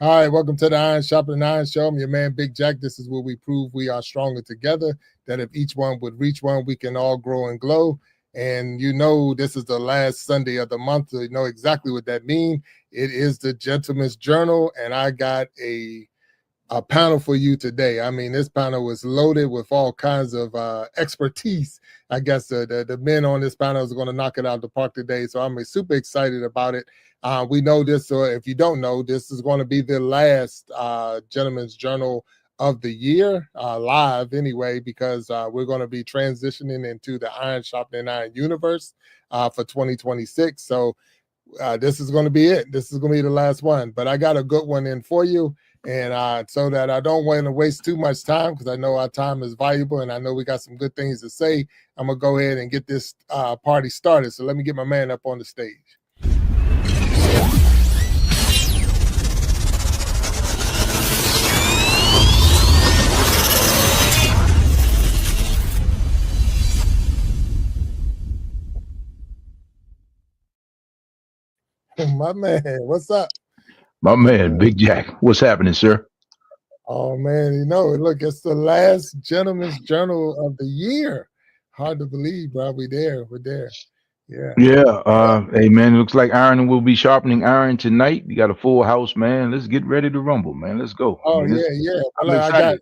All right, welcome to the Iron Sharpening Iron Show. I'm your man, Big Jack. This is where we prove we are stronger together, that if each one would reach one, we can all grow and glow. And you know this is the last Sunday of the month, so you know exactly what that means. It is the Gentleman's Journal, and I got a panel for you today. I mean, this panel was loaded with all kinds of expertise. I guess the men on this panel is going to knock it out of the park today, so I'm super excited about it. We know this, or if you don't know, this is going to be the last Gentleman's Journal of the year, live anyway, because we're going to be transitioning into the Iron Sharpening Iron universe for 2026. So this is going to be it. This is going to be the last one, but I got a good one in for you. And so that I don't want to waste too much time, because I know our time is valuable and I know we got some good things to say, I'm going to go ahead and get this party started. So let me get my man up on the stage. My man, what's up? My man, Big Jack. What's happening, sir? Oh, man, you know, look, it's the last Gentleman's Journal of the year. Hard to believe, bro. We're there. Yeah. Hey, man, it looks like Iron will be sharpening iron tonight. You got a full house, man. Let's get ready to rumble, man. Let's go. Oh, yeah. I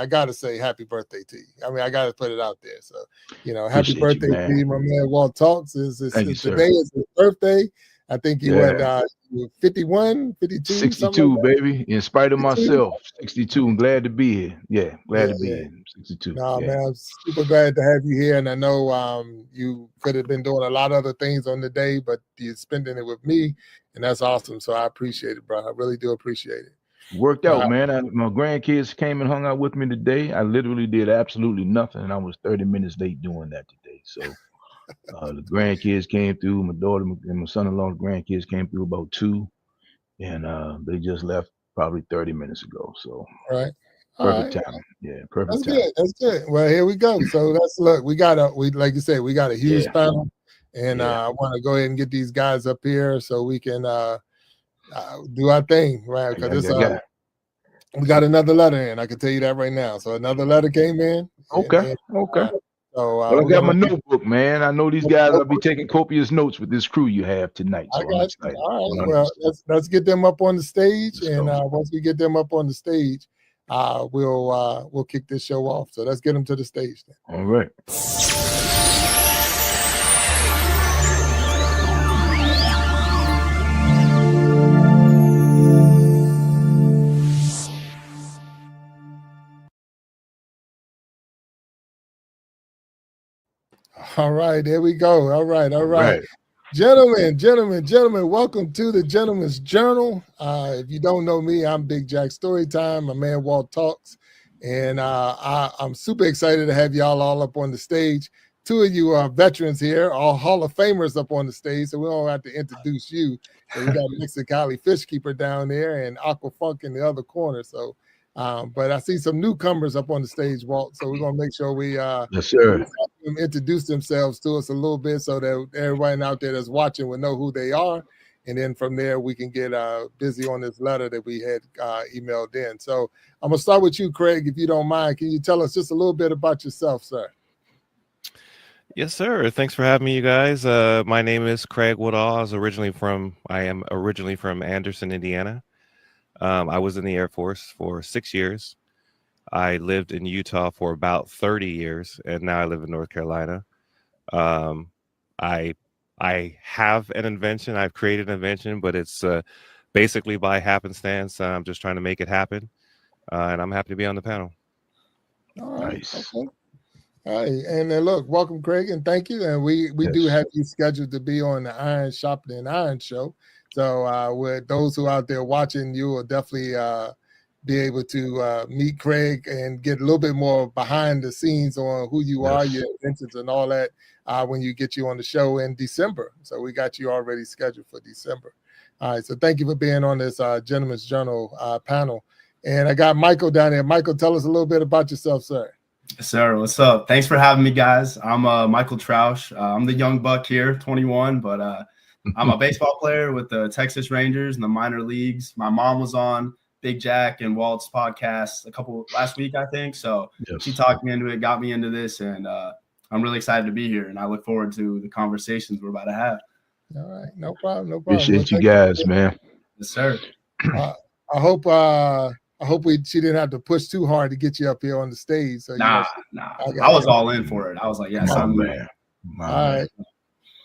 gotta say happy birthday to you. I mean, I gotta put it out there. So, you know, happy birthday to you, my man. Walt Talks today is his birthday. I think he went 51, 52, 62, baby. In spite of 62? Myself, 62. I'm glad to be here. Yeah, glad to be here. 62. No, man, I'm super glad to have you here. And I know you could have been doing a lot of other things on the day, but you're spending it with me, and that's awesome. So I appreciate it, bro. I really do appreciate it. Worked out, man. My grandkids came and hung out with me today. I literally did absolutely nothing, and I was 30 minutes late doing that today. So the grandkids came through. My daughter and my son-in-law's grandkids came through about 2, and they just left probably 30 minutes ago. So perfect time. Yeah, perfect time. That's good. Well, here we go. So look. We got like you said, we got a huge panel, and I want to go ahead and get these guys up here so we can do our thing, right? Because we got another letter in. I can tell you that right now. So another letter came in. Okay. So I got my notebook, man. I know these guys will be taking copious notes with this crew you have tonight. So All right. Well, let's get them up on the stage, and once we get them up on the stage, we'll kick this show off. So let's get them to the stage then. All right. All right, there we go. All right. Gentlemen, welcome to the Gentleman's Journal. If you don't know me, I'm Big Jack Storytime. My man Walt Talks, and I'm super excited to have y'all all up on the stage. 2 of you are veterans here, all Hall of Famers up on the stage, so we don't have to introduce you. So we got Mexicali Fishkeeper down there and Aqua Funk in the other corner. So, but I see some newcomers up on the stage, Walt. So we're gonna make sure we yes, sir. Introduce themselves to us a little bit so that everyone out there that's watching will know who they are, and then from there we can get busy on this letter that we had emailed in. So I'm gonna start with you, Craig, if you don't mind. Can you tell us just a little bit about yourself, sir? Yes, sir. Thanks for having me, you guys. My name is Craig Woodall. I am originally from Anderson, Indiana. I was in the Air Force for 6 years. I lived in Utah for about 30 years, and now I live in North Carolina. I have an invention. I've created an invention, but it's basically by happenstance. I'm just trying to make it happen, and I'm happy to be on the panel. All right. Nice. Okay. All right, and then look, welcome, Craig, and thank you. And we do have you scheduled to be on the Iron Sharpening Iron show. So with those who are out there watching, you will definitely be able to meet Craig and get a little bit more behind the scenes on who you are, your inventions and all that when you get you on the show in December. So we got you already scheduled for December. All right, so thank you for being on this Gentleman's Journal panel. And I got Michael down there. Michael, tell us a little bit about yourself, sir. Yes, sir. What's up? Thanks for having me, guys. I'm Michael Troush. I'm the young buck here, 21, but I'm a baseball player with the Texas Rangers in the minor leagues. My mom was on Big Jack and Walt's podcast last week, I think. So Yes. she talked me into it, got me into this, and I'm really excited to be here. And I look forward to the conversations we're about to have. All right, no problem, no problem. Appreciate you guys, man. Yes, sir. I hope she didn't have to push too hard to get you up here on the stage. So Nah. I was all in for it. I was like, yes, I'm man. All right.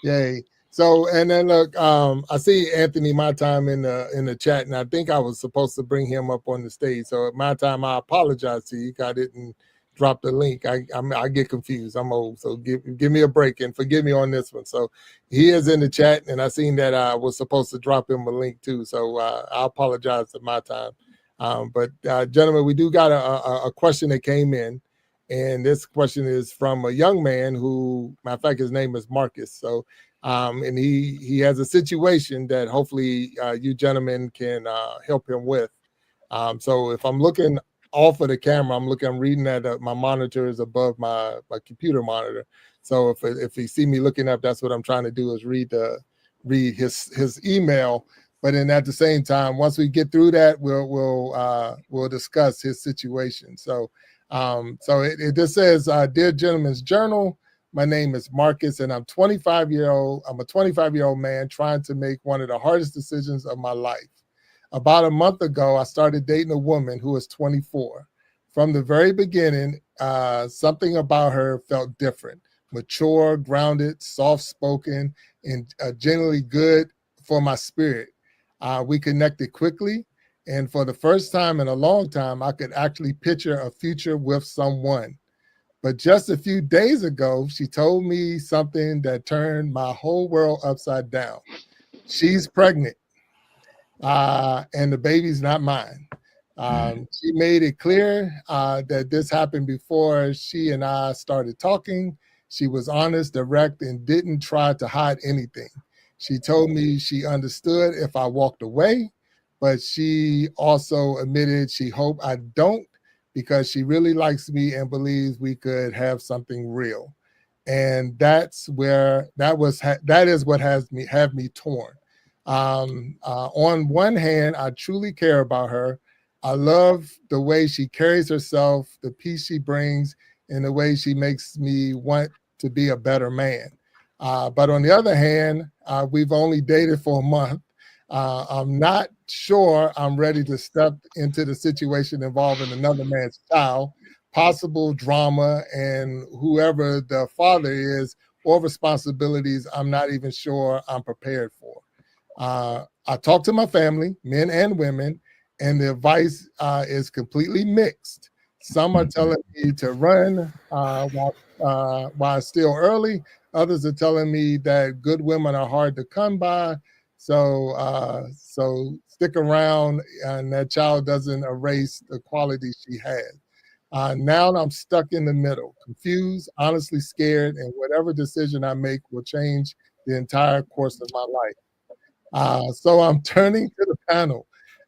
Yay. So, and then look, I see Anthony my time in the chat, and I think I was supposed to bring him up on the stage. So at my time, I apologize to you. I didn't drop the link. I get confused. I'm old, so give me a break and forgive me on this one. So he is in the chat, and I seen that I was supposed to drop him a link too. So I apologize at my time. But gentlemen, we do got a question that came in, and this question is from a young man who, matter of fact, his name is Marcus. So. And he has a situation that hopefully you gentlemen can help him with. So if I'm looking off of the camera, I'm reading at my monitor is above my computer monitor. So if you see me looking up, that's what I'm trying to do is read his email. But then at the same time, once we get through that, we'll discuss his situation. So it just says, "Dear Gentleman's Journal. My name is Marcus, and I'm a 25-year-old man trying to make one of the hardest decisions of my life. About a month ago, I started dating a woman who is 24. From the very beginning, something about her felt different, mature, grounded, soft-spoken, and generally good for my spirit. We connected quickly, and for the first time in a long time, I could actually picture a future with someone. But just a few days ago, she told me something that turned my whole world upside down. She's pregnant, and the baby's not mine. She made it clear that this happened before she and I started talking. She was honest, direct, and didn't try to hide anything. She told me she understood if I walked away, but she also admitted she hoped I don't, because she really likes me and believes we could have something real. And that is what have me torn. On one hand, I truly care about her. I love the way she carries herself, the peace she brings, and the way she makes me want to be a better man. But on the other hand, we've only dated for a month. I'm not sure I'm ready to step into the situation involving another man's child, possible drama, and whoever the father is, or responsibilities I'm not even sure I'm prepared for. I talk to my family, men and women, and the advice is completely mixed. Some are telling me to run while it's still early. Others are telling me that good women are hard to come by. So stick around, and that child doesn't erase the quality she has. Now I'm stuck in the middle, confused, honestly scared, and whatever decision I make will change the entire course of my life. So I'm turning to the panel.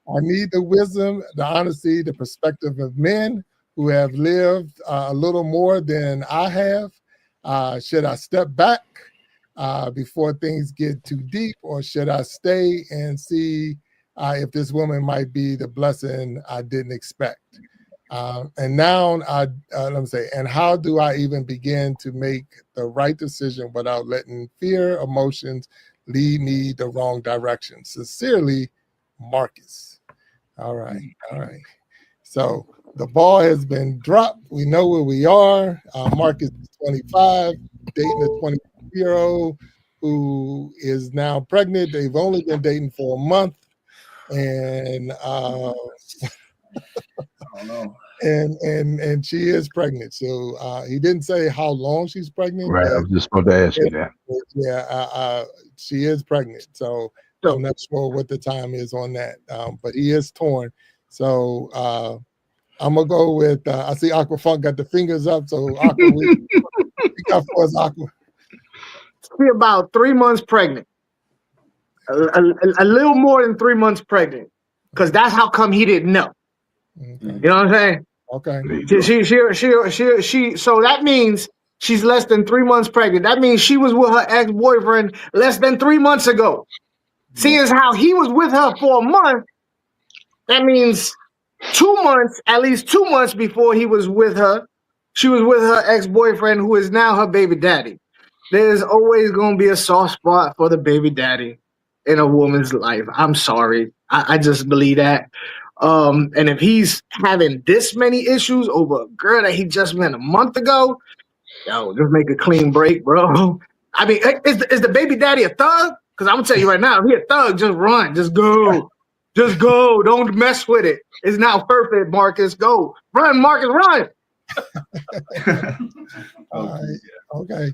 I need the wisdom, the honesty, the perspective of men who have lived a little more than I have. Should I step back before things get too deep, or should I stay and see if this woman might be the blessing I didn't expect? And now, let me say, and how do I even begin to make the right decision without letting fear, emotions lead me the wrong direction? Sincerely, Marcus. All right. So the ball has been dropped. We know where we are. Marcus is 25, dating a 22-year-old who is now pregnant. They've only been dating for a month, and I don't know. And she is pregnant. So he didn't say how long she's pregnant. Right. I was just about to ask you that. Yeah, she is pregnant. So I'm not sure what the time is on that. But he is torn. So I'm gonna go with. I see Aqua Funk got the fingers up. So Aqua, we got for us, Aqua. She's about 3 months pregnant. A little more than 3 months pregnant, because that's how come he didn't know. Okay. You know what I'm saying? Okay. She. So that means She's less than 3 months pregnant. That means she was with her ex-boyfriend less than 3 months ago. Seeing as how he was with her for a month, that means 2 months, at least 2 months before he was with her, she was with her ex-boyfriend who is now her baby daddy. There's always going to be a soft spot for the baby daddy in a woman's life. I'm sorry. I just believe that. And if he's having this many issues over a girl that he just met a month ago, yo, just make a clean break, bro. I mean, is the baby daddy a thug? Because I'm going to tell you right now, if he a thug, just run. Just go. Just go. Don't mess with it. It's not worth it, Marcus. Go. Run, Marcus, run. All right. Okay.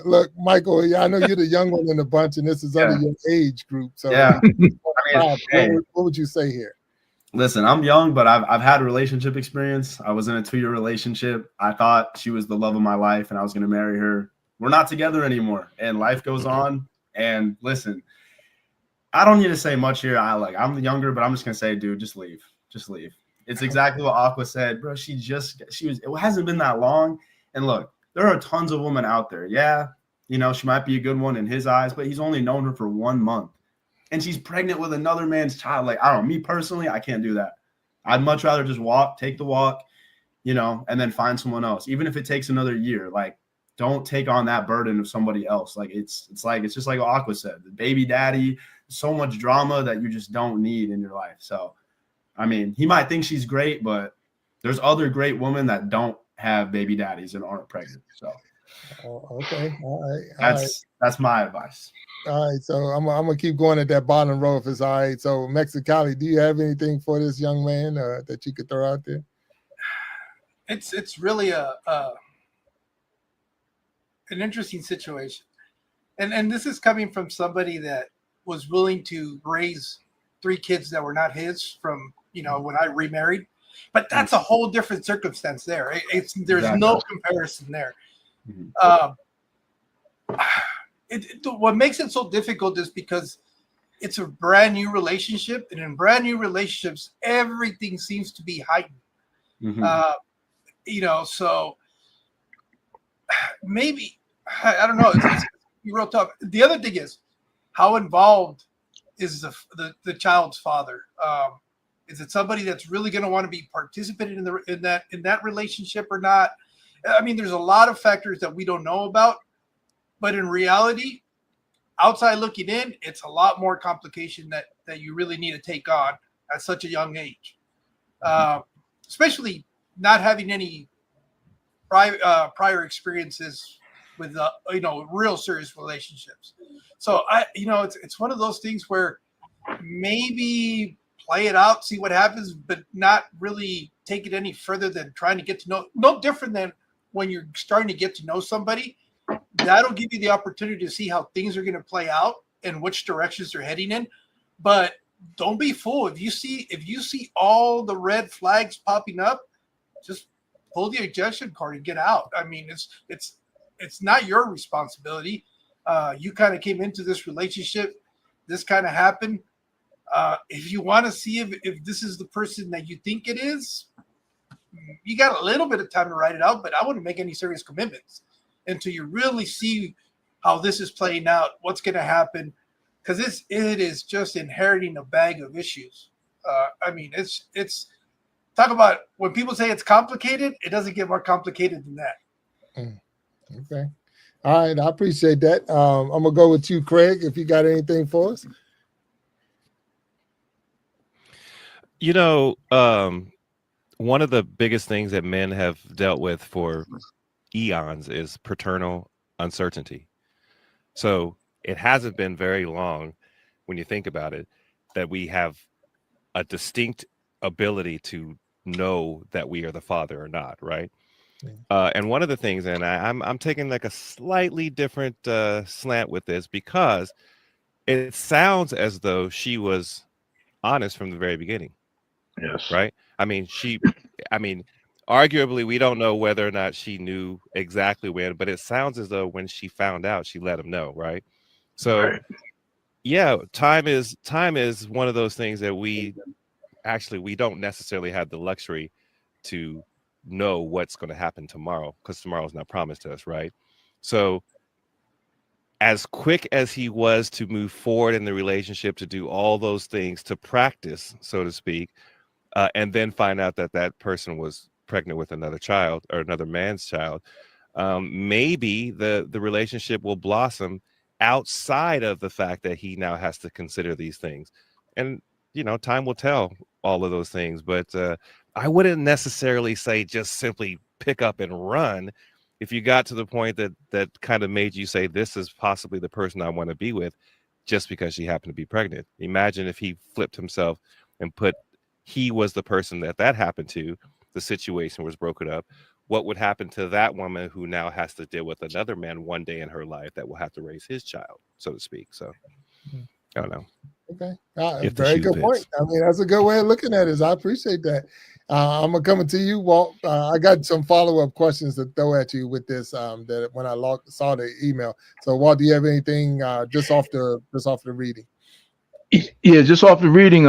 Look, Michael, I know you're the young one in the bunch, and this is under your age group. So, yeah. What would you say here? Listen, I'm young, but I've had relationship experience. I was in a 2-year relationship. I thought she was the love of my life, and I was going to marry her. We're not together anymore, and life goes on. And listen, I don't need to say much here. I'm the younger, but I'm just going to say, dude, just leave. Just leave. It's exactly what Aqua said, bro. It hasn't been that long. And look, there are tons of women out there. Yeah, she might be a good one in his eyes, but he's only known her for 1 month. And she's pregnant with another man's child. Like, I don't know, me personally, I can't do that. I'd much rather just take the walk, and then find someone else. Even if it takes another year, like, don't take on that burden of somebody else. Like, it's just like what Aqua said, the baby daddy, so much drama that you just don't need in your life. So, I mean, he might think she's great, but there's other great women that don't have baby daddies and aren't pregnant. So, okay. All right. That's my advice. All right, so I'm gonna keep going at that bottom row if it's all right. So, Mexicali, do you have anything for this young man that you could throw out there? It's really an interesting situation, and this is coming from somebody that was willing to raise 3 kids that were not his from when I remarried, but that's a whole different circumstance there. There's no comparison there. What makes it so difficult is because it's a brand new relationship, and in brand new relationships, everything seems to be heightened. So maybe I don't know. It's real tough. The other thing is, how involved is the child's father? Is it somebody that's really going to want to be participating in that relationship or not? I mean, there's a lot of factors that we don't know about. But in reality, outside looking in, it's a lot more complication that you really need to take on at such a young age, especially not having any prior experiences with real serious relationships. So it's one of those things where maybe play it out, see what happens, but not really take it any further than trying to get to know. No different than when you're starting to get to know somebody. That'll give you the opportunity to see how things are going to play out and which directions they're heading in. But don't be fooled. If you see all the red flags popping up, just pull the ejection card and get out. I mean, it's not your responsibility. You kind of came into this relationship. This kind of happened. If you want to see if this is the person that you think it is, you got a little bit of time to write it out, but I wouldn't make any serious commitments until you really see how this is playing out, what's going to happen, because it is just inheriting a bag of issues. I mean, it's talk about when people say it's complicated, it doesn't get more complicated than that. Okay. All right. I appreciate that. I'm going to go with you, Craig, if you got anything for us. One of the biggest things that men have dealt with for eons is paternal uncertainty. So it hasn't been very long, when you think about it, that we have a distinct ability to know that we are the father or not, right? Yeah. And one of the things, and I'm taking like a slightly different slant with this, because it sounds as though she was honest from the very beginning. Yes. Right. I mean, arguably, we don't know whether or not she knew exactly when, but it sounds as though when she found out, she let him know, right? So, right. Yeah, time is one of those things that we don't necessarily have the luxury to know what's going to happen tomorrow, because tomorrow's not promised to us, right? So as quick as he was to move forward in the relationship, to do all those things, to practice, so to speak, and then find out that that person was pregnant with another child, or another man's child, maybe the relationship will blossom outside of the fact that he now has to consider these things. And, you know, time will tell all of those things. But I wouldn't necessarily say just simply pick up and run. If you got to the point that kind of made you say, this is possibly the person I want to be with, just because she happened to be pregnant. Imagine if he flipped himself and he was the person that happened to, the situation was broken up. What would happen to that woman who now has to deal with another man one day in her life that will have to raise his child, so to speak? So I don't know. Okay. Very good point. I mean, that's a good way of looking at it. I appreciate that. I'm going to come to you, Walt. I got some follow-up questions to throw at you with this that when I saw the email. So, Walt, do you have anything just off the reading? Yeah, just off the reading,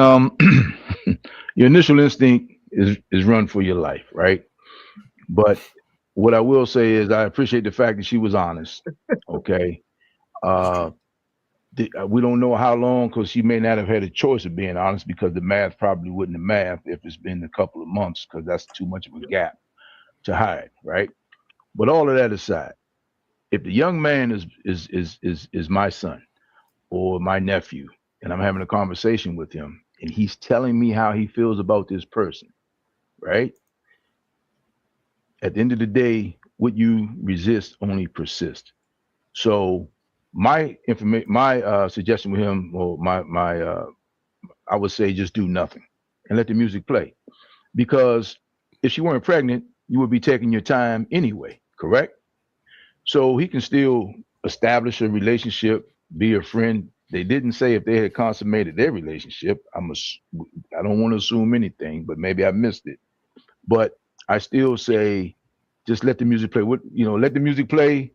your initial instinct is run for your life, right? But what I will say is I appreciate the fact that she was honest. Okay. We don't know how long, because she may not have had a choice of being honest, because the math probably wouldn't have mathed if it's been a couple of months, because that's too much of a gap to hide, right? But all of that aside, if the young man is my son or my nephew, and I'm having a conversation with him, and he's telling me how he feels about this person, right? At the end of the day, what you resist only persists. So my suggestion with him, or I would say, just do nothing and let the music play. Because if she weren't pregnant, you would be taking your time anyway, correct? So he can still establish a relationship, be a friend. They didn't say if they had consummated their relationship. I don't want to assume anything, but maybe I missed it. But I still say, just let the music play. Let the music play,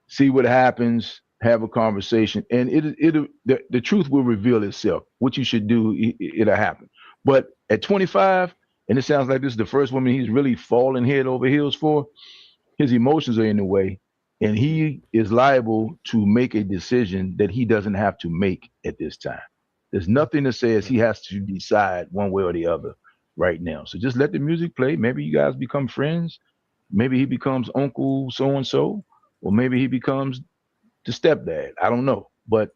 see what happens, have a conversation, and the truth will reveal itself. What you should do, it'll happen. But at 25, and it sounds like this is the first woman he's really fallen head over heels for, his emotions are in the way, and he is liable to make a decision that he doesn't have to make at this time. There's nothing that says he has to decide one way or the other right now. So just let the music play. Maybe you guys become friends. Maybe he becomes Uncle so-and-so, or maybe he becomes the stepdad. I don't know. But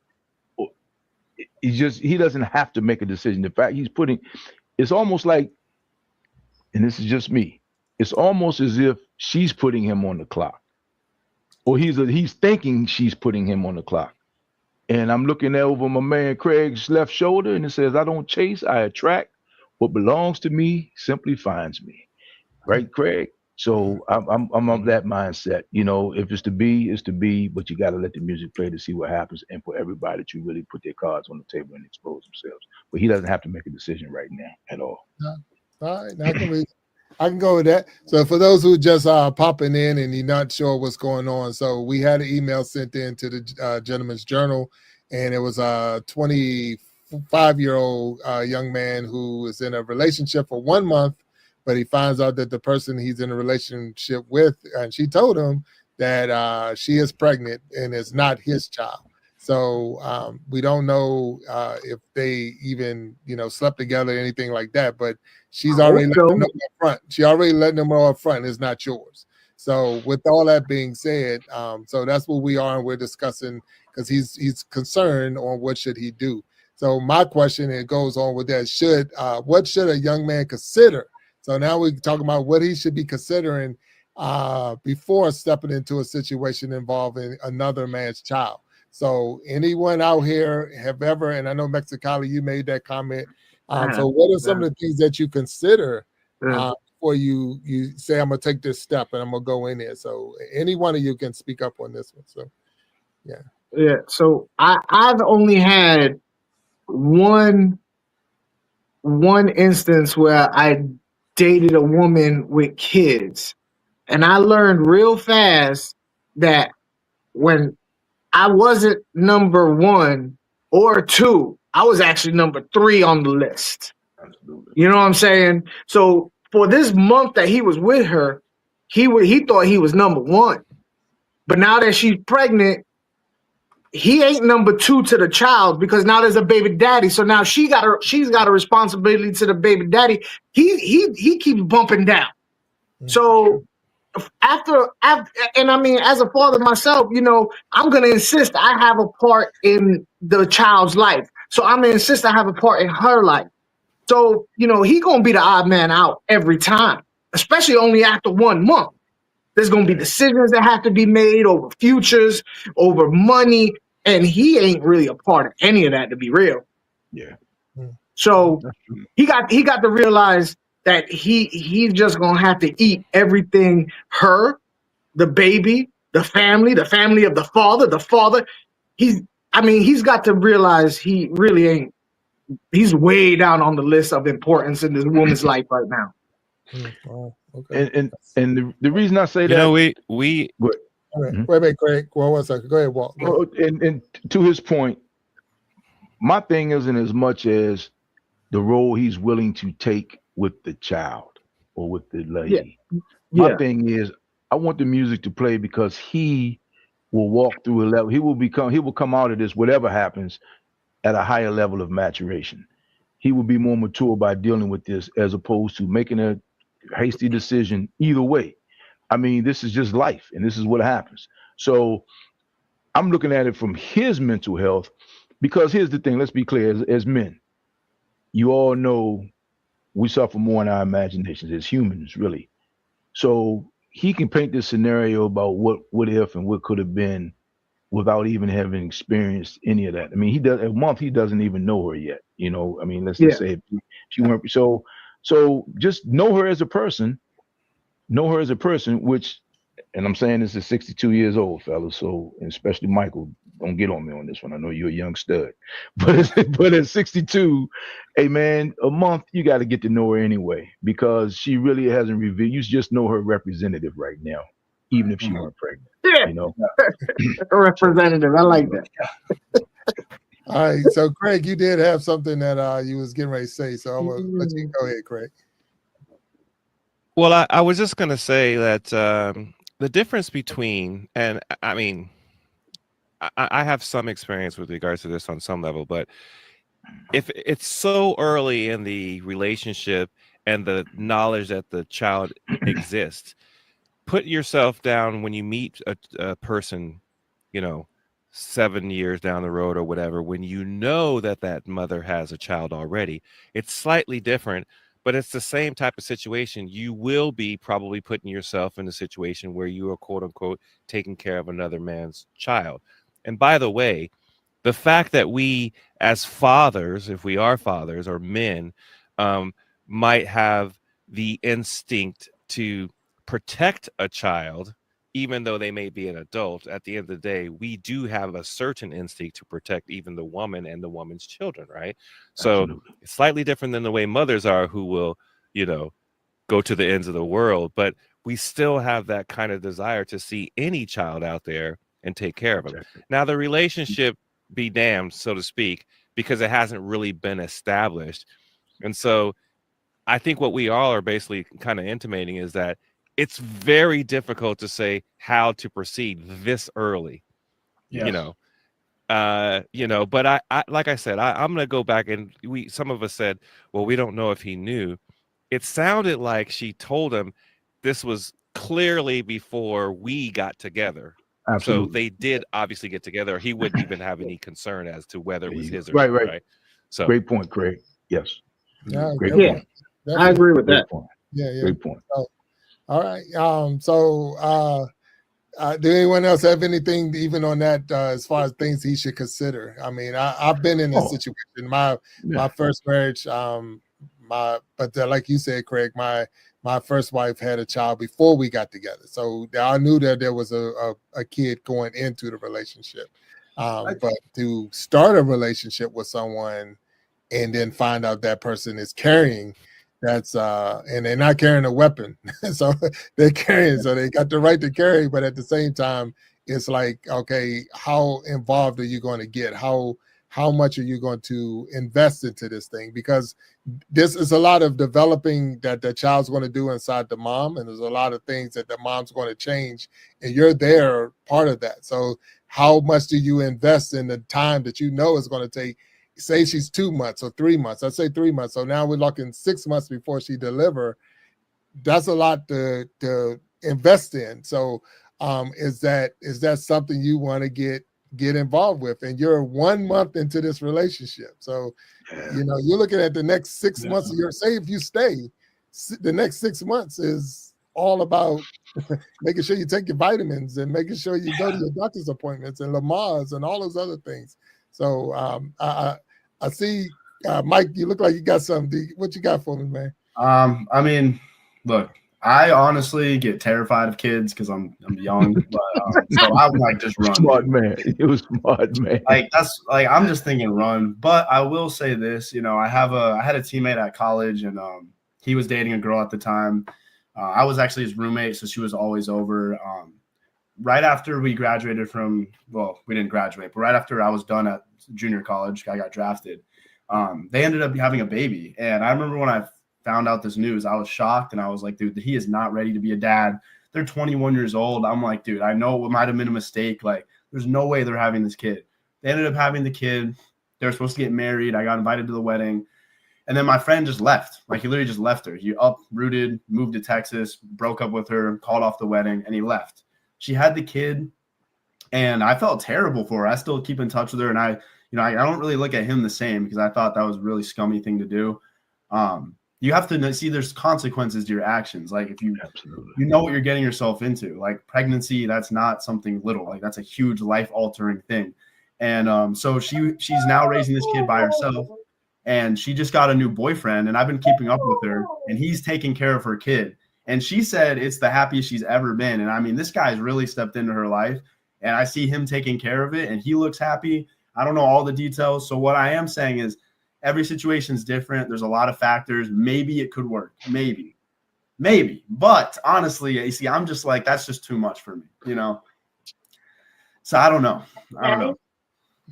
he doesn't have to make a decision. In fact, it's almost like, and this is just me, it's almost as if she's putting him on the clock, or he's thinking she's putting him on the clock. And I'm looking over my man Craig's left shoulder, and it says, I don't chase, I attract. What belongs to me simply finds me. Right, Craig? So I'm of that mindset. If it's to be, it's to be, but you got to let the music play to see what happens, and for everybody to really put their cards on the table and expose themselves. But he doesn't have to make a decision right now at all. All right, I can go with that. So for those who just popping in and you're not sure what's going on, so we had an email sent in to the Gentleman's Journal, and it was a 25-year-old young man who is in a relationship for 1 month, but he finds out that the person he's in a relationship with, and she told him that she is pregnant and it's not his child. So we don't know if they even, slept together or anything like that, but she's already letting them know up front. She already letting them know up front it's not yours. So with all that being said, so that's what we are, and we're discussing, because he's concerned on what should he do. So my question, and it goes on with that, what should a young man consider? So now we're talking about what he should be considering before stepping into a situation involving another man's child. So anyone out here have ever, and I know Mexicali, you made that comment. So what are some of the things that you consider before you say, I'm going to take this step and I'm going to go in there? So any one of you can speak up on this one. So, yeah. Yeah. So I've only had one instance where I dated a woman with kids, and I learned real fast that when I wasn't number 1 or 2, I was actually number 3 on the list. Absolutely. You know what I'm saying? So for this month that he was with her, he thought he was number one. But now that she's pregnant, he ain't number two to the child because now there's a baby daddy. So now she's got a responsibility to the baby daddy. He keeps bumping down. So after, and I mean, as a father myself, you know, I'm gonna insist I have a part in the child's life. So I'm gonna insist I have a part in her life. So, you know, he gonna be the odd man out every time, especially only after 1 month. There's gonna be decisions that have to be made over futures, over money, and he ain't really a part of any of that, to be real. Yeah. So he got to realize that he's just gonna have to eat everything her, the baby, the family of the father. He's got to realize he really ain't. He's way down on the list of importance in this woman's life right now. Wow. Okay. And the reason I say You that, know, we Wait a minute, Craig. Well, 1 second. Go ahead, Walt. Go ahead. and to his point, my thing isn't as much as the role he's willing to take with the child or with the lady. My thing is, I want the music to play because he will walk through a level. He will come out of this, whatever happens, at a higher level of maturation. He will be more mature by dealing with this as opposed to making a hasty decision either way. I mean, this is just life and this is what happens. So I'm looking at it from his mental health because here's the thing, let's be clear, as men, you all know we suffer more in our imaginations as humans, really. So he can paint this scenario about what if and what could have been without even having experienced any of that. I mean, he doesn't even know her yet. You know, I mean, let's just say if she weren't so just know her as a person, which, and I'm saying this is 62 years old, fellas. So, and especially Michael, don't get on me on this one. I know you're a young stud, but at 62, hey man, a month, you got to get to know her anyway, because she really hasn't revealed, you just know her representative right now, even if she weren't pregnant. Yeah. You know, representative. I like that. All right. So, Craig, you did have something that you was getting ready to say. So I'm gonna let you go ahead, Craig. Well, I was just going to say that the difference between, and I mean, I have some experience with regards to this on some level, but if it's so early in the relationship and the knowledge that the child exists, put yourself down when you meet a person, you know, 7 years down the road or whatever, when you know that that mother has a child already. It's slightly different, but it's the same type of situation. You will be probably putting yourself in a situation where you are, quote unquote, taking care of another man's child. And by the way, the fact that we as fathers, if we are fathers or men, might have the instinct to protect a child, even though they may be an adult, at the end of the day, we do have a certain instinct to protect even the woman and the woman's children, right? So Absolutely. it's slightly different than the way mothers are, who will, you know, go to the ends of the world, but we still have that kind of desire to see any child out there and take care of them. Exactly. Now, the relationship be damned, so to speak, because it hasn't really been established. And so I think what we all are basically kind of intimating is that it's very difficult to say how to proceed this early, you know, but I like I said, I'm going to go back, and some of us said, well, we don't know if he knew. It sounded like she told him this was clearly before we got together. Absolutely. So they did obviously get together. He wouldn't even have any concern as to whether it was his or right, not, right. So great point, Craig. Yes. Yeah, Great yeah. point. I agree with Great that. point. Yeah, yeah. Great point. All right. Do anyone else have anything even on that as far as things he should consider? I mean, I've been in this situation. My first marriage, like you said, Craig, my first wife had a child before we got together, so I knew that there was a kid going into the relationship. But to start a relationship with someone and then find out that person is carrying, that's and they're not carrying a weapon. So they're carrying, so they got the right to carry, but at the same time, it's like, okay, how involved are you going to get? How how much are you going to invest into this thing? Because this is a lot of developing that the child's going to do inside the mom, and there's a lot of things that the mom's going to change, and you're there part of that. So how much do you invest in the time that you know is going to take? Say she's 2 months or 3 months. I say 3 months. So now we're looking 6 months before she deliver. That's a lot to invest in. So is that something you want to get involved with? And you're 1 month into this relationship, so you know you're looking at the next 6 months of your, say if you stay, the next 6 months is all about making sure you take your vitamins and making sure you go to your doctor's appointments and Lamar's and all those other things. So I see Mike, you look like you got something. What you got for me, man? I mean, look, I honestly get terrified of kids because I'm young, but so I would like just run. Smart man, it was smart man. Like that's like I'm just thinking run. But I will say this, you know, I had a teammate at college, and he was dating a girl at the time. I was actually his roommate, so she was always over. Right after we graduated from, well, we didn't graduate, but right after I was done at junior college, I got drafted. They ended up having a baby, and I remember when I found out this news, I was shocked, and I was like, dude, he is not ready to be a dad. They're 21 years old. I'm like, dude, I know it might have been a mistake. Like, there's no way they're having this kid. They ended up having the kid. They were supposed to get married. I got invited to the wedding. And then my friend just left. Like, he literally just left her. He uprooted, moved to Texas, broke up with her, called off the wedding, and he left. She had the kid, and I felt terrible for her. I still keep in touch with her, and I don't really look at him the same because I thought that was a really scummy thing to do. You have to see there's consequences to your actions. Like if you know what you're getting yourself into, like pregnancy, that's not something little. Like that's a huge life altering thing. And so she's now raising this kid by herself, and she just got a new boyfriend, and I've been keeping up with her, and he's taking care of her kid. And she said it's the happiest she's ever been. And I mean, this guy's really stepped into her life, and I see him taking care of it, and he looks happy. I don't know all the details. So what I am saying is, every situation is different. There's a lot of factors. Maybe it could work. Maybe. But honestly, you see, I'm just like, that's just too much for me, you know? So I don't know.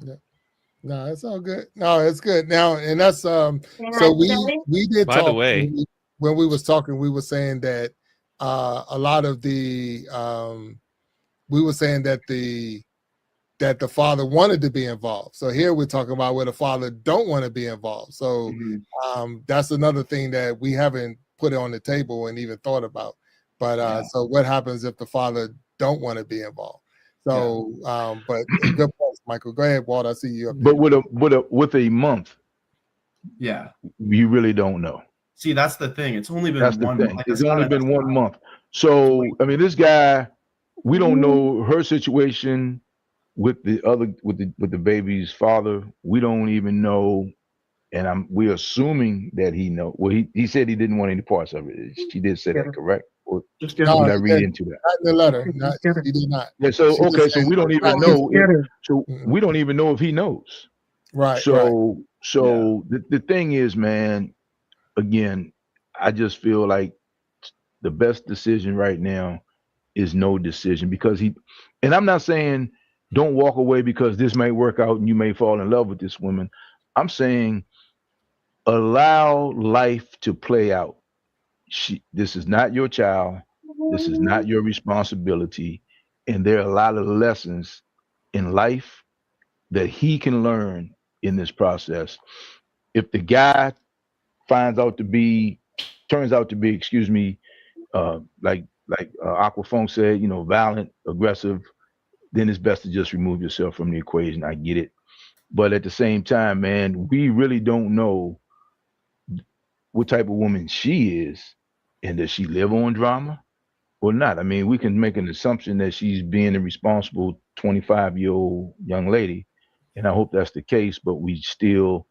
Yeah. No, it's all good. No, it's good. Now, and that's so we did By talk. the way, when we was talking, we were saying that a lot of the we were saying that the father wanted to be involved. So here we're talking about where the father don't want to be involved. So that's another thing that we haven't put on the table and even thought about. But so what happens if the father don't want to be involved? So but good points, Michael. Go ahead, Walt. I see you up there. But with a month, yeah, you really don't know. See, that's the thing. It's only been That's one the thing. month. It's only been 1 month. So I mean, this guy, we don't know her situation with the baby's father. We don't even know, and we're assuming that he know. Well, he said he didn't want any parts of it. She did say that, correct? Or did I read into that? Not in the letter. He did not. Yeah. So okay. So we don't even know. We don't even know if he knows. Right. So the thing is, man. Again, I just feel like the best decision right now is no decision, because and I'm not saying don't walk away because this may work out and you may fall in love with this woman. I'm saying allow life to play out. This is not your child. This is not your responsibility. And there are a lot of lessons in life that he can learn in this process. If the guy turns out to be, like Aquafunk said, violent, aggressive, then it's best to just remove yourself from the equation. I get it. But at the same time, man, we really don't know what type of woman she is, and does she live on drama or not? I mean, we can make an assumption that she's being a responsible 25-year-old young lady, and I hope that's the case, but we still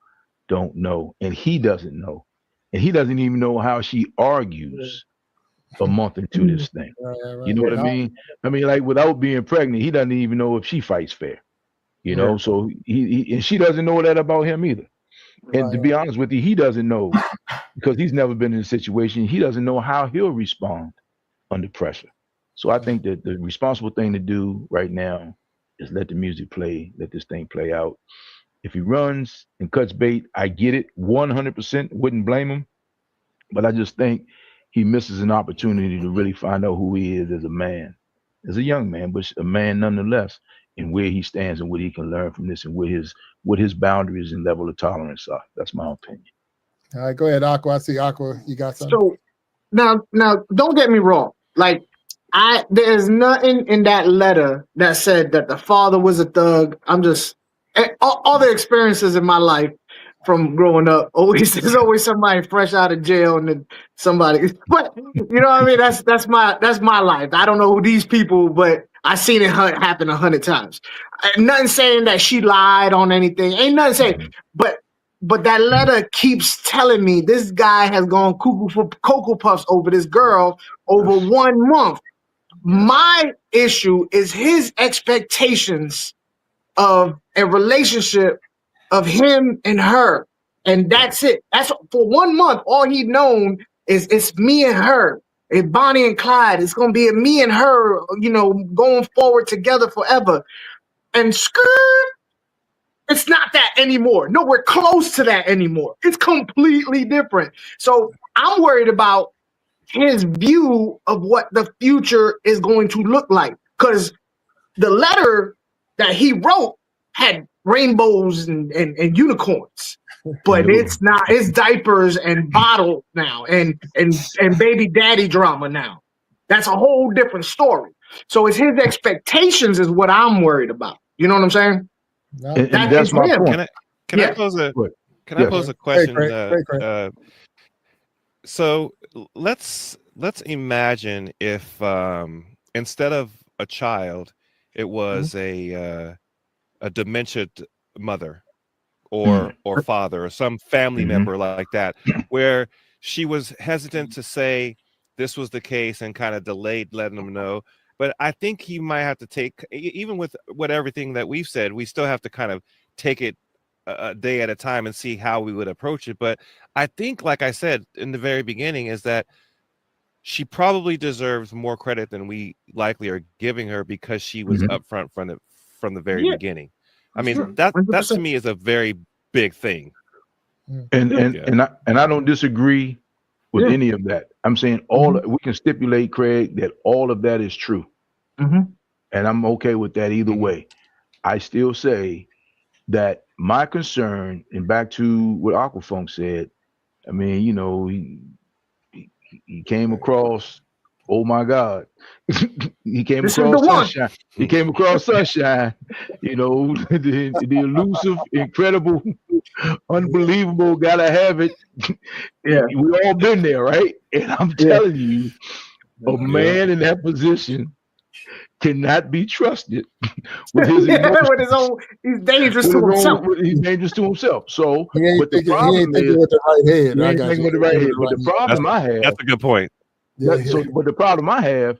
don't know. And he doesn't know. And he doesn't even know how she argues a month into this thing. Right. You know what I mean? I mean, like, without being pregnant, he doesn't even know if she fights fair. You know, so he and she doesn't know that about him either. And to be honest with you, he doesn't know, because he's never been in a situation. He doesn't know how he'll respond under pressure. So I think that the responsible thing to do right now is let the music play, let this thing play out. If he runs and cuts bait, I get it. 100% wouldn't blame him. But I just think he misses an opportunity to really find out who he is as a man, as a young man, but a man nonetheless, and where he stands and what he can learn from this and what his boundaries and level of tolerance are. That's my opinion. All right, go ahead, Aqua. I see Aqua. You got something? So now, don't get me wrong. Like, there's nothing in that letter that said that the father was a thug. I'm just all the experiences in my life from growing up. There's always somebody fresh out of jail and then somebody. But you know what I mean? That's my life. I don't know who these people, but I seen it happen 100 times. Nothing saying that she lied on anything. Ain't nothing saying, but that letter keeps telling me this guy has gone cuckoo for Cocoa Puffs over this girl over 1 month. My issue is his expectations of a relationship of him and her. And that's it. That's for 1 month. All he'd known is it's me and her. It's Bonnie and Clyde. It's going to be a me and her, going forward together forever. And skirt. It's not that anymore. Nowhere close to that anymore. It's completely different. So I'm worried about his view of what the future is going to look like. Because the letter that he wrote had rainbows and unicorns. But it's not. It's diapers and bottles now and baby daddy drama now. That's a whole different story. So it's his expectations is what I'm worried about. You know what I'm saying? No. And that's my point. Can I pose a question? Great. So let's imagine if instead of a child, it was a dementia mother or father or some family member like that, where she was hesitant to say this was the case and kind of delayed letting them know. But I think he might have to take, even with everything that we've said, we still have to kind of take it a day at a time and see how we would approach it. But I think, like I said in the very beginning, is that she probably deserves more credit than we likely are giving her because she was upfront from the very beginning. I mean, that to me is a very big thing. And I don't disagree with any of that. I'm saying we can stipulate, Craig, that all of that is true. And I'm okay with that either way. I still say that my concern, and back to what Aquafunk said, I mean, he came across, oh my God, he came across sunshine. He came across sunshine, the elusive, incredible, unbelievable, gotta have it. Yeah. We all been there, right? And I'm telling you, a man in that position cannot be trusted with his emotions. He's dangerous to himself. He's dangerous to himself. So, he ain't thinking with the right head. He ain't thinking with the right head. But the problem I have, that's a good point. But the problem I have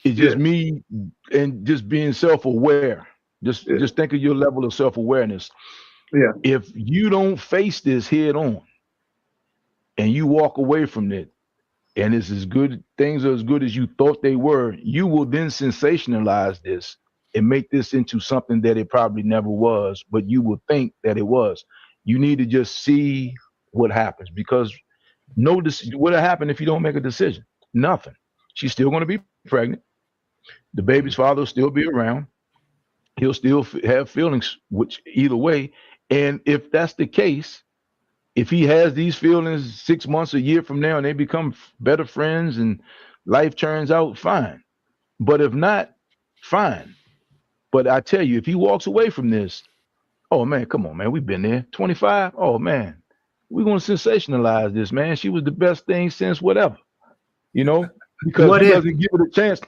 is just me and just being self-aware. Just think of your level of self-awareness. Yeah. If you don't face this head on and you walk away from it, and it's things are as good as you thought they were, you will then sensationalize this and make this into something that it probably never was, but you will think that it was. You need to just see what happens, because what'll happen if you don't make a decision? Nothing. She's still going to be pregnant. The baby's father will still be around. He'll still have feelings, which either way. And if that's the case, if he has these feelings 6 months, a year from now, and they become better friends and life turns out, fine. But if not, fine. But I tell you, if he walks away from this, oh man, come on, man, we've been there. 25, oh man, we're going to sensationalize this, man. She was the best thing since whatever, because he doesn't give it a chance.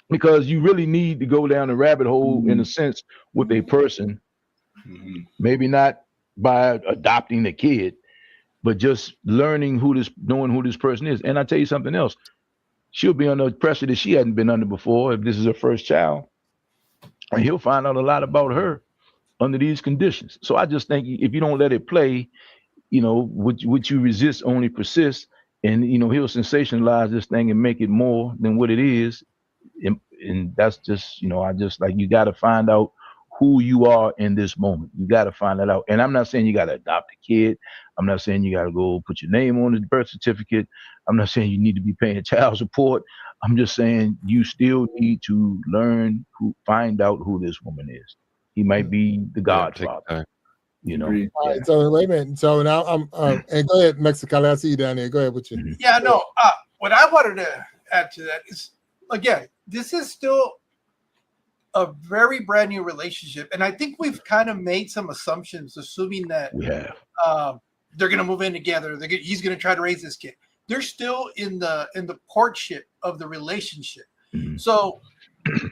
Because you really need to go down the rabbit hole in a sense with a person, maybe not by adopting a kid, but just knowing who this person is. And I tell you something else, she'll be under pressure that she hadn't been under before if this is her first child, and he'll find out a lot about her under these conditions. So I just think if you don't let it play, what you resist only persists, and he'll sensationalize this thing and make it more than what it is. And that's just, I just like, you got to find out who you are in this moment. You got to find that out. And I'm not saying you got to adopt a kid. I'm not saying you got to go put your name on the birth certificate. I'm not saying you need to be paying child support. I'm just saying you still need to find out who this woman is. He might be the godfather. You know. All right, so wait a minute. So now I'm and go ahead, Mexicali. I see you down there. Go ahead with you. Yeah, no. What I wanted to add to that is, again, this is still a very brand new relationship, and I think we've kind of made some assumptions, assuming that they're going to move in together. He's going to try to raise this kid. They're still in the courtship of the relationship. Mm-hmm. So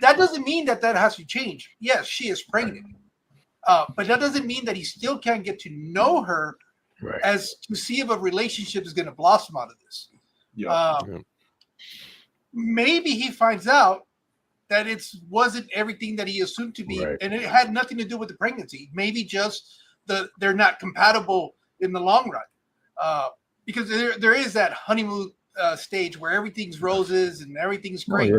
that doesn't mean that has to change. Yes, she is pregnant. But that doesn't mean that he still can't get to know her as to see if a relationship is going to blossom out of this. Maybe he finds out that it wasn't everything that he assumed to be, and it had nothing to do with the pregnancy. Maybe just they're not compatible in the long run. Because there is that honeymoon stage where everything's roses and everything's great.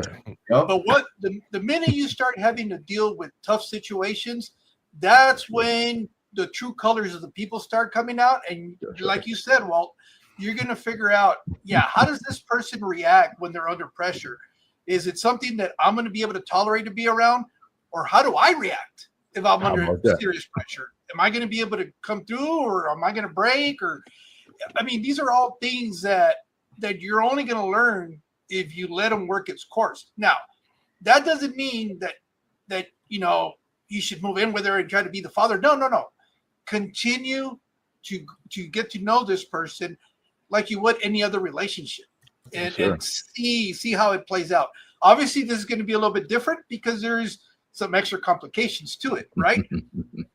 But what the minute you start having to deal with tough situations, that's when the true colors of the people start coming out. And like you said, Walt, you're going to figure out, how does this person react when they're under pressure? Is it something that I'm going to be able to tolerate to be around? Or how do I react if I'm under serious pressure? Am I going to be able to come through, or am I going to break? Or, I mean, these are all things that you're only going to learn if you let them work its course. Now, that doesn't mean that you should move in with her and try to be the father. No. Continue to get to know this person like you would any other relationship, and see how it plays out. Obviously, this is going to be a little bit different because there's some extra complications to it, right?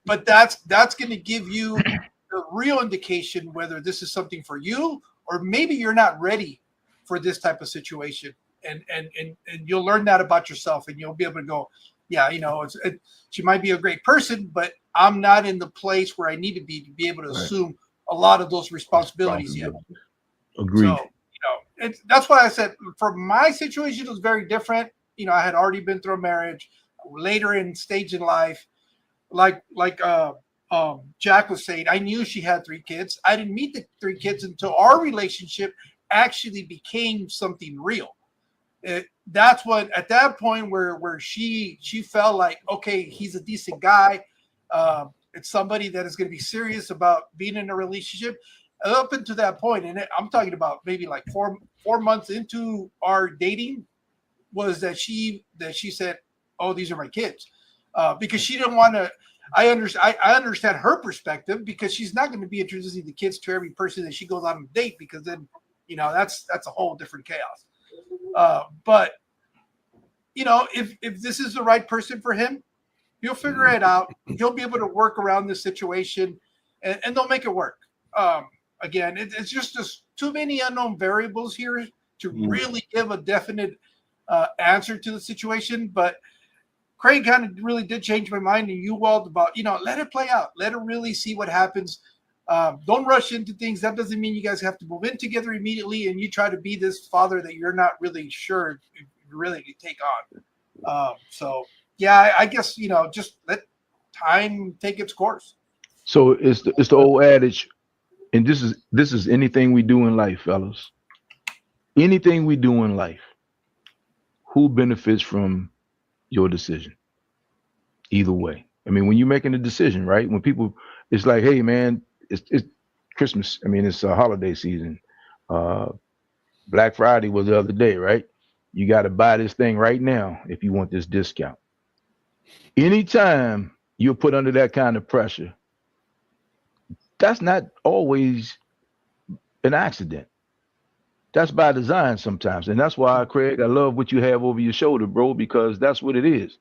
But that's going to give you the real indication whether this is something for you, or maybe you're not ready for this type of situation, and you'll learn that about yourself, and you'll be able to go, she might be a great person, but I'm not in the place where I need to be able to assume a lot of those responsibilities yet. Agreed. So, that's why I said for my situation, it was very different. I had already been through a marriage, later in stage in life, like Jack was saying, I knew she had 3 kids. I didn't meet the 3 kids until our relationship actually became something real. That's what, at that point where she felt like, okay, he's a decent guy. It's somebody that is going to be serious about being in a relationship. Up until that point, and I'm talking about maybe like 4 months into our dating, was that she said, oh, these are my kids. Because she didn't want to. I understand her perspective, because she's not going to be introducing the kids to every person that she goes on a date, because then that's a whole different chaos. But if this is the right person for him, he'll figure it out. He'll be able to work around this situation, and they'll make it work. Again, it's just too many unknown variables here to really give a definite answer to the situation. But Craig kind of really did change my mind, and you, Walt, about, let it play out. Let it really see what happens. Don't rush into things. That doesn't mean you guys have to move in together immediately and you try to be this father that you're not really sure if you really can take on. I guess, just let time take its course. So it's the old adage, and this is anything we do in life, fellas. Anything we do in life, who benefits from your decision? Either way. I mean, when you're making a decision, right? When people, it's like, hey man, it's Christmas. I mean, it's a holiday season. Black Friday was the other day, right? You got to buy this thing right now if you want this discount. Anytime you're put under that kind of pressure, that's not always an accident. That's by design sometimes. And that's why, Craig, I love what you have over your shoulder, bro, because that's what it is.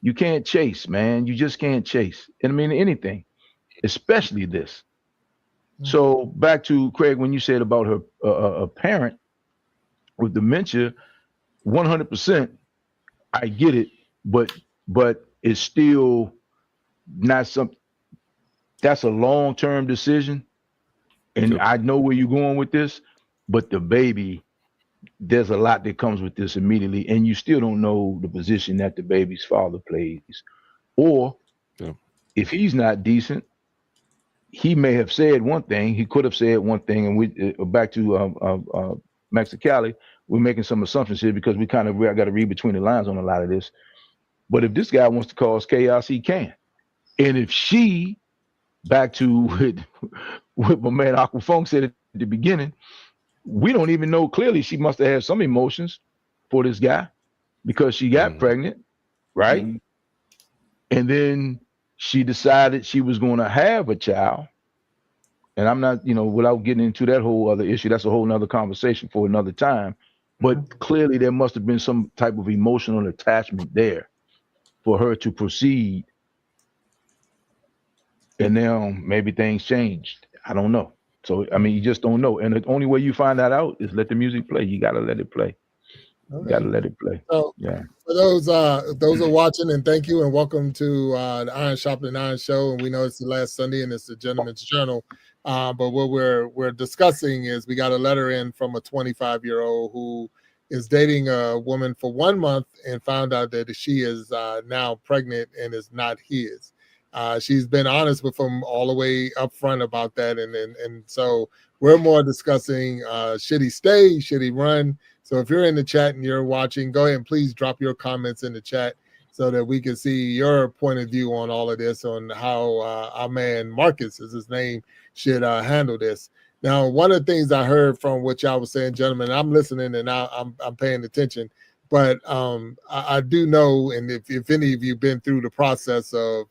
You can't chase, man. You just can't chase. And I mean, anything, especially this. So back to Craig, when you said about her a parent with dementia, 100%, I get it, but it's still not something. That's a long-term decision, and I know where you're going with this. But the baby, there's a lot that comes with this immediately, and you still don't know the position that the baby's father plays, or Yeah. If he's not decent, he may have said one thing. He could have said one thing, and we back to Mexicali. We're making some assumptions here because we got to read between the lines on a lot of this. But if this guy wants to cause chaos, he can. And if she, back to what my man Aquafong said at the beginning, we don't even know clearly. She must have had some emotions for this guy because she got pregnant, right? Mhm. And then she decided she was going to have a child. And I'm not, without getting into that whole other issue, that's a whole nother conversation for another time. But clearly there must have been some type of emotional attachment there for her to proceed. And now maybe things changed. I don't know. So, I mean, you just don't know. And the only way you find that out is let the music play. You got to let it play. You got to let it play. So Yeah. for those are watching, and thank you and welcome to the Iron Sharpening Iron show. And we know it's the last Sunday and it's the Gentleman's Journal. But what we're discussing is we got a letter in from a 25-year-old who is dating a woman for 1 month and found out that she is now pregnant and is not his. She's been honest with him all the way up front about that. And so we're more discussing should he stay, should he run? So if you're in the chat and you're watching, go ahead and please drop your comments in the chat so that we can see your point of view on all of this, on how our man Marcus is his name should handle this. Now, one of the things I heard from what y'all was saying, gentlemen, I'm listening and I'm paying attention, but I do know, and if any of you been through the process of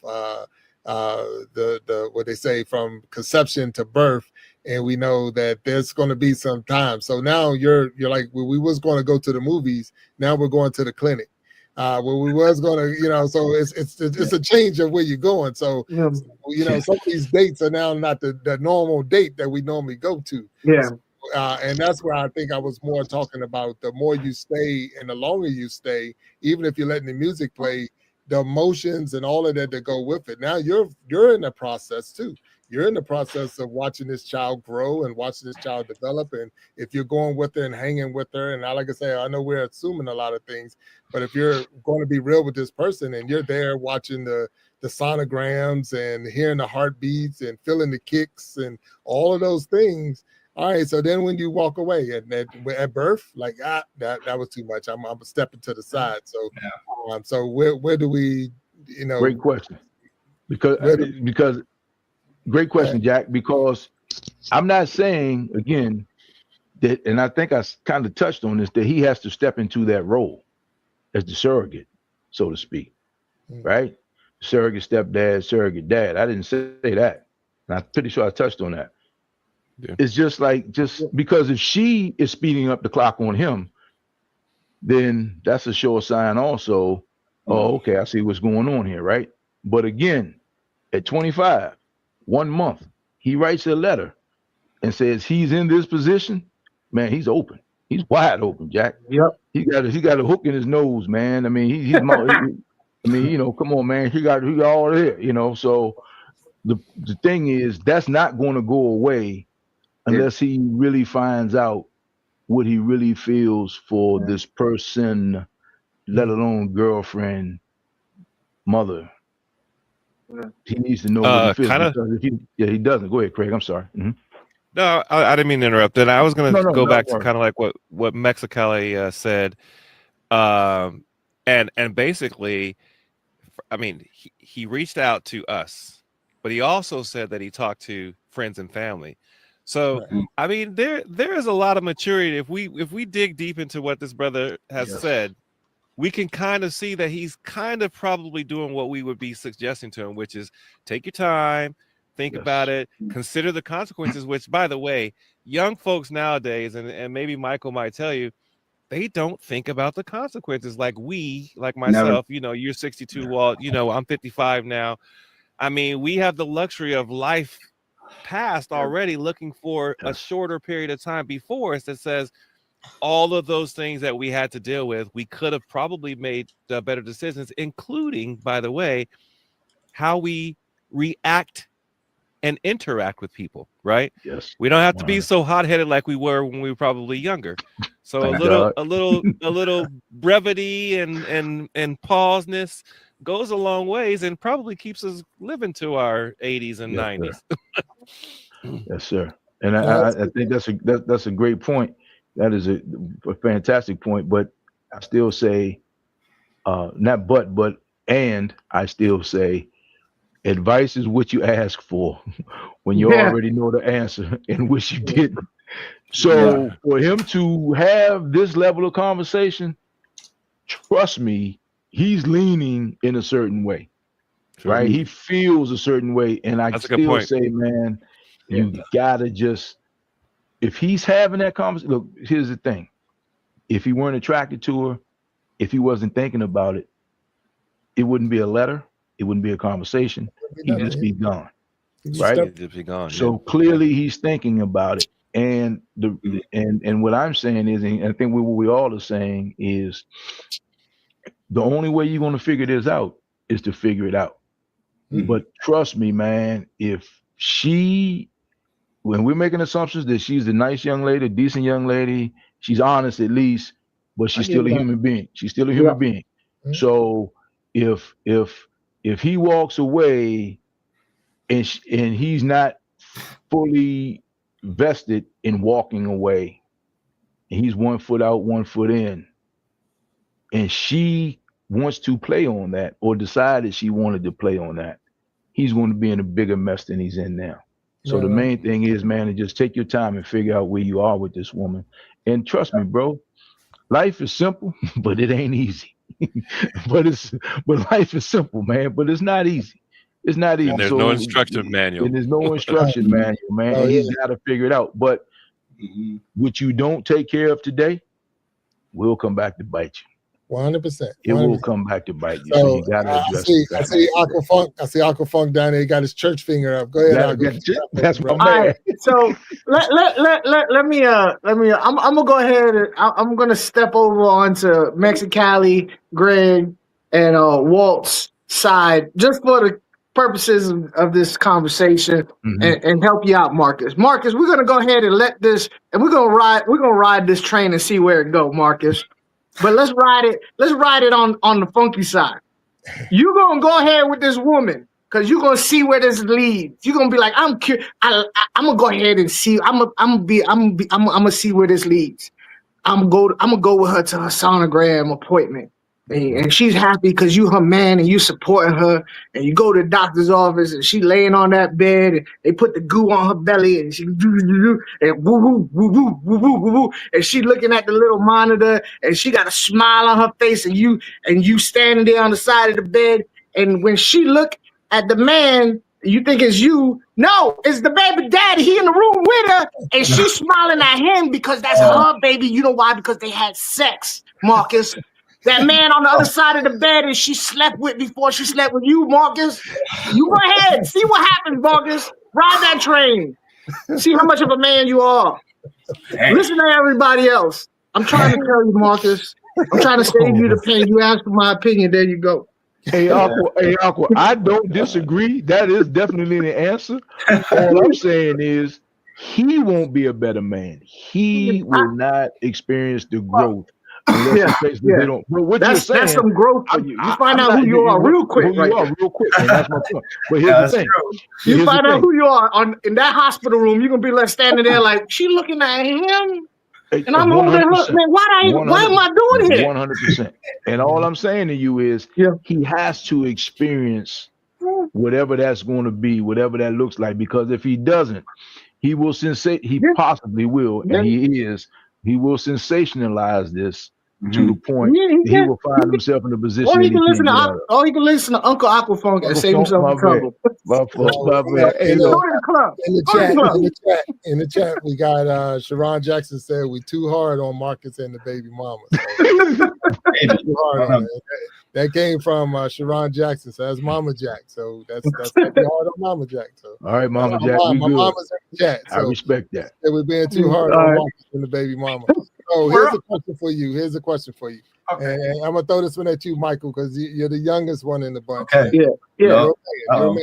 the what they say from conception to birth, and we know that there's going to be some time. So now you're like, well, we was going to go to the movies, now we're going to the clinic. Where we was going to, so it's a change of where you're going. So some of these dates are now not the normal date that we normally go to. Yeah. So, and that's where I think I was more talking about the more you stay and the longer you stay, even if you're letting the music play, the emotions and all of that go with it. Now you're in the process too. You're in the process of watching this child grow and watching this child develop. And if you're going with her and hanging with her, and like I say, I know we're assuming a lot of things, but if you're going to be real with this person and you're there watching the sonograms and hearing the heartbeats and feeling the kicks and all of those things. All right, so then when you walk away at birth, like that was too much. I'm stepping to the side. So, so where do we, Great question. Because great question, Jack. Because I'm not saying again that, and I think I kind of touched on this, that he has to step into that role as the surrogate, so to speak, right? Surrogate stepdad, surrogate dad. I didn't say that, and I'm pretty sure I touched on that. Yeah. It's just because if she is speeding up the clock on him, then that's a sure sign also. Oh, okay, I see what's going on here, right? But again, at 25, 1 month, he writes a letter and says he's in this position. Man, he's open. He's wide open, Jack. Yep. He got a hook in his nose, man. I mean, he's come on, man. He got all there, So the thing is, that's not going to go away unless he really finds out what he really feels for this person, let alone girlfriend, mother. He needs to know what he feels. He doesn't. Go ahead, Craig. I'm sorry. Mm-hmm. No, I didn't mean to interrupt. And I was going to go back to kind of like what Mexicali said. And basically, I mean, he reached out to us, but he also said that he talked to friends and family. So, I mean, there is a lot of maturity. If we dig deep into what this brother has said, we can kind of see that he's kind of probably doing what we would be suggesting to him, which is take your time, think about it, consider the consequences, which, by the way, young folks nowadays, and maybe Michael might tell you, they don't think about the consequences like myself. Never. You're 62, Walt, I'm 55 now. I mean, we have the luxury of life past already, looking for a shorter period of time before us that says all of those things that we had to deal with, we could have probably made better decisions, including, by the way, how we react and interact with people, right? Yes. We don't have to be so hot-headed like we were when we were probably younger. So a little brevity and pauseness goes a long ways and probably keeps us living to our 80s and Yes, 90s. Yes, sir. And I think that's a great point. That is a fantastic point. But I still say, not but and I still say, advice is what you ask for when you already know the answer and wish you didn't. So for him to have this level of conversation, trust me, he's leaning in a certain way, right? He feels a certain way. And I still say, man, you gotta just, if he's having that conversation, look, here's the thing. If he weren't attracted to her, if he wasn't thinking about it, it wouldn't be a letter. It wouldn't be a conversation. He'd just be gone. Right? Just be gone. So clearly he's thinking about it. And and what I'm saying is, and I think what we all are saying is, the only way you're going to figure this out is to figure it out. But trust me, man, if when we're making assumptions that she's a nice young lady, a decent young lady, she's honest at least, but she's still a human being. She's still a human being. So if he walks away and he's not fully vested in walking away, and he's 1 foot out, 1 foot in, and she wants to play on that or decided she wanted to play on that, he's going to be in a bigger mess than he's in now. So the main thing is, man, to just take your time and figure out where you are with this woman. And trust me, bro, life is simple, but it ain't easy. but life is simple, man, but it's not easy. It's not easy. And there's no instruction manual. And there's no instruction manual, man. And he's got to figure it out. But what you don't take care of today will come back to bite you. 100%. It will come back to bite you. So, So you got to address it. I see Aquafunk. I see Aquafunk down there. He got his church finger up. Go ahead. That's my man. All right. So let me I'm gonna go ahead and I'm gonna step over onto Mexicali, Greg, and Walt's side just for the purposes of this conversation and help you out, Marcus. Marcus, we're gonna go ahead and let this, and we're gonna ride this train and see where it go, Marcus. But let's ride it on the funky side. You're gonna go ahead with this woman because you're gonna see where this leads. You're gonna be like, I'm gonna go ahead and see. I'm gonna see where this leads. I'm gonna go with her to her sonogram appointment. And she's happy because you her man and you supporting her, and you go to the doctor's office and she laying on that bed and they put the goo on her belly and she and woo woo woo woo woo woo woo, and she looking at the little monitor and she got a smile on her face, and you standing there on the side of the bed, and when she look at the man, you think it's you. No, it's the baby daddy. He in the room with her and she's smiling at him because that's her baby. You know why? Because they had sex, Marcus. That man on the other side of the bed and she slept with before she slept with you, Marcus. You go ahead. See what happens, Marcus. Ride that train. See how much of a man you are. Listen to everybody else. I'm trying to tell you, Marcus. I'm trying to save you the pain. You asked for my opinion. There you go. Hey, Aqua, I don't disagree. That is definitely the answer. All I'm saying is he won't be a better man. He will not experience the growth. They don't. But what that's some growth for you. You find out who you are real quick, and that's my point. But here's the thing. You find out who you are in that hospital room. You're gonna be like standing there, like she looking at him, and I'm holding her. Man, why am I doing it? 100%. And all I'm saying to you is, he has to experience whatever that's going to be, whatever that looks like. Because if he doesn't, he will possibly will, and he will sensationalize this to the point he will find himself in a position. Or he can listen to Uncle Aquafunk and save himself from trouble. In the chat, we got Sharon Jackson said we too hard on Marcus and the baby mama. Too hard on that came from Sharon Jackson, so that's Mama Jack. So that's hard on Mama Jack. So all right, Mama Jack, my mama's in the chat. So I respect that. We're being too hard on Marcus and the baby mama. So here's a question for you. Okay. And I'm gonna throw this one at you, Michael, because you're the youngest one in the bunch. Okay. Yeah. You're a man.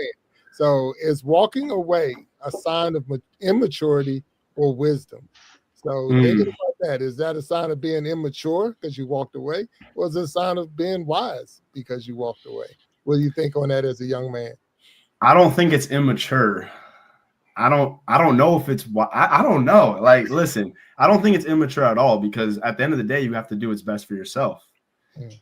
So is walking away a sign of immaturity or wisdom? So thinking about that, is that a sign of being immature because you walked away, or is it a sign of being wise because you walked away? What do you think on that as a young man? I don't think it's immature. I don't know if it's I don't know. Like, listen, I don't think it's immature at all, because at the end of the day, you have to do what's best for yourself.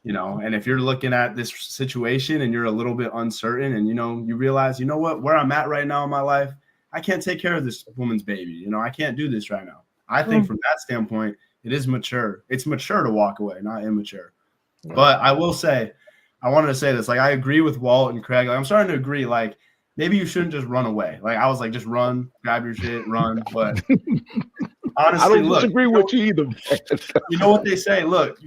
You know, and if you're looking at this situation and you're a little bit uncertain, and you realize, what, where I'm at right now in my life, I can't take care of this woman's baby. I can't do this right now. I think from that standpoint, it is mature. It's mature to walk away, not immature. But I will say, I wanted to say this, like, I agree with Walt and Craig. Like, I'm starting to agree, like, maybe you shouldn't just run away. Like, I was like, just run, grab your shit, run. But honestly, I don't disagree with you either. You know what they say? Look,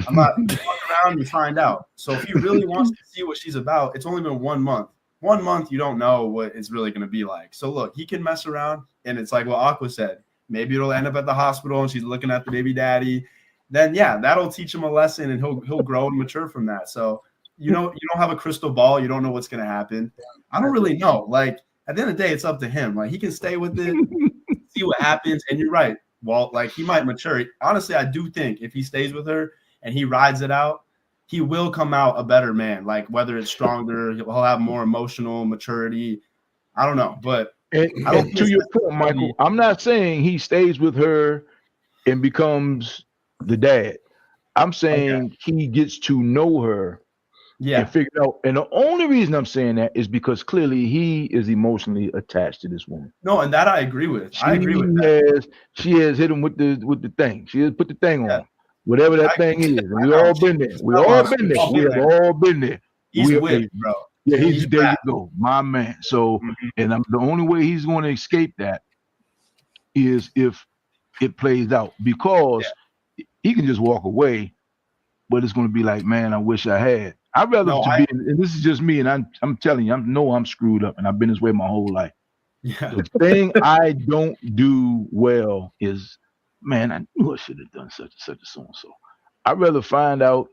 I'm not you walk around, you find out. So if he really wants to see what she's about, it's only been 1 month. 1 month, you don't know what it's really going to be like. So look, he can mess around, and it's like what Aqua said. Maybe it'll end up at the hospital, and she's looking at the baby daddy. Then yeah, that'll teach him a lesson, and he'll grow and mature from that. So you don't have a crystal ball. You don't know what's going to happen. I don't really know. Like, at the end of the day, it's up to him. Like, he can stay with it, see what happens. And you're right, Walt. Like, he might mature. Honestly, I do think if he stays with her and he rides it out, he will come out a better man. Like, whether it's stronger, he'll have more emotional maturity. I don't know, but and to your point, Michael, I'm not saying he stays with her and becomes the dad. I'm saying he gets to know her. And figure out. And the only reason I'm saying that is because clearly he is emotionally attached to this woman. No, and that I agree with. I agree with that. She has hit him with the thing. She has put the thing on. Whatever that thing is. And we all been there. We all been there. We have all been there. He's whipped, bro. Yeah, he's there you go. My man. So and the only way he's going to escape that is if it plays out, because he can just walk away, but it's going to be like, man, I wish I had. I'd rather be, and this is just me, and I'm telling you, I'm screwed up, and I've been this way my whole life. Yeah. The thing I don't do well is, man, I knew I should have done such and such and so and so. I'd rather find out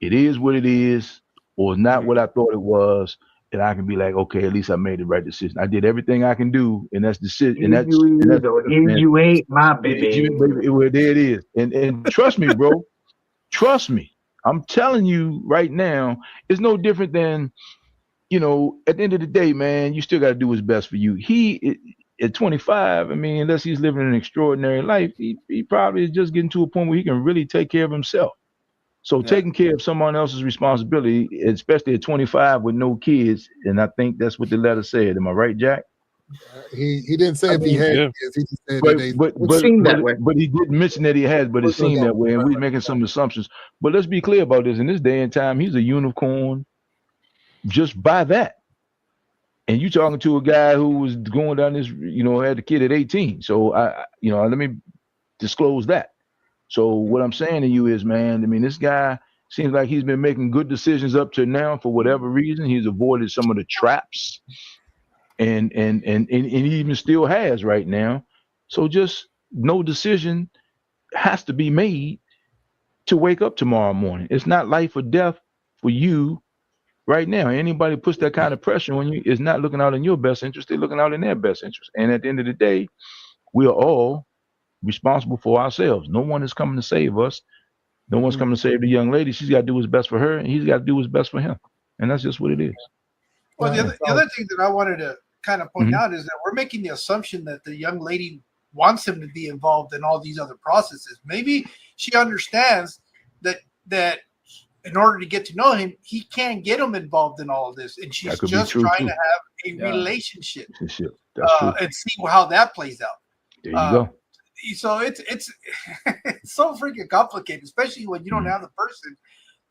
it is what it is, or not what I thought it was, and I can be like, okay, at least I made the right decision. I did everything I can do, and that's decision. And you ain't my baby. Well, there it is. And trust me, bro. Trust me. I'm telling you right now, it's no different than, at the end of the day, man, you still got to do what's best for you. He, at 25, I mean, unless he's living an extraordinary life, he probably is just getting to a point where he can really take care of himself. So taking care of someone else's responsibility, especially at 25 with no kids, and I think that's what the letter said. Am I right, Jack? He didn't say if he had kids. He just said but he didn't mention that he has, but it seemed that way, and we're making some assumptions. But let's be clear about this. In this day and time, he's a unicorn just by that. And you talking to a guy who was going down this, had a kid at 18. So let me disclose that. So what I'm saying to you is, man, I mean, this guy seems like he's been making good decisions up to now for whatever reason. He's avoided some of the traps. And he even still has right now. So just no decision has to be made to wake up tomorrow morning. It's not life or death for you right now. Anybody puts that kind of pressure on you is not looking out in your best interest. They're looking out in their best interest. And at the end of the day, we are all responsible for ourselves. No one is coming to save us. No one's coming to save the young lady. She's got to do what's best for her, and he's got to do what's best for him. And that's just what it is. Well, the other thing that I wanted to kind of point out is that we're making the assumption that the young lady wants him to be involved in all these other processes. Maybe she understands that in order to get to know him, he can't get him involved in all of this, and she's just trying to have a relationship and see how that plays out. There you go. So it's so freaking complicated, especially when you don't have the person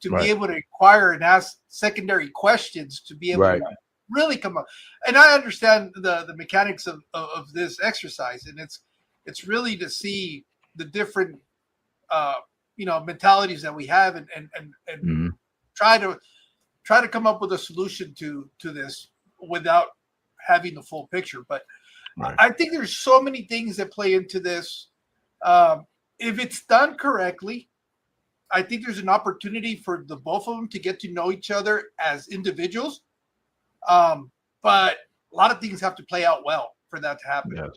to be able to inquire and ask secondary questions to be able to really come up. And I understand the mechanics of this exercise, and it's really to see the different mentalities that we have and try to come up with a solution to this without having the full picture. But I think there's so many things that play into this. If it's done correctly, I think there's an opportunity for the both of them to get to know each other as individuals. But a lot of things have to play out well for that to happen.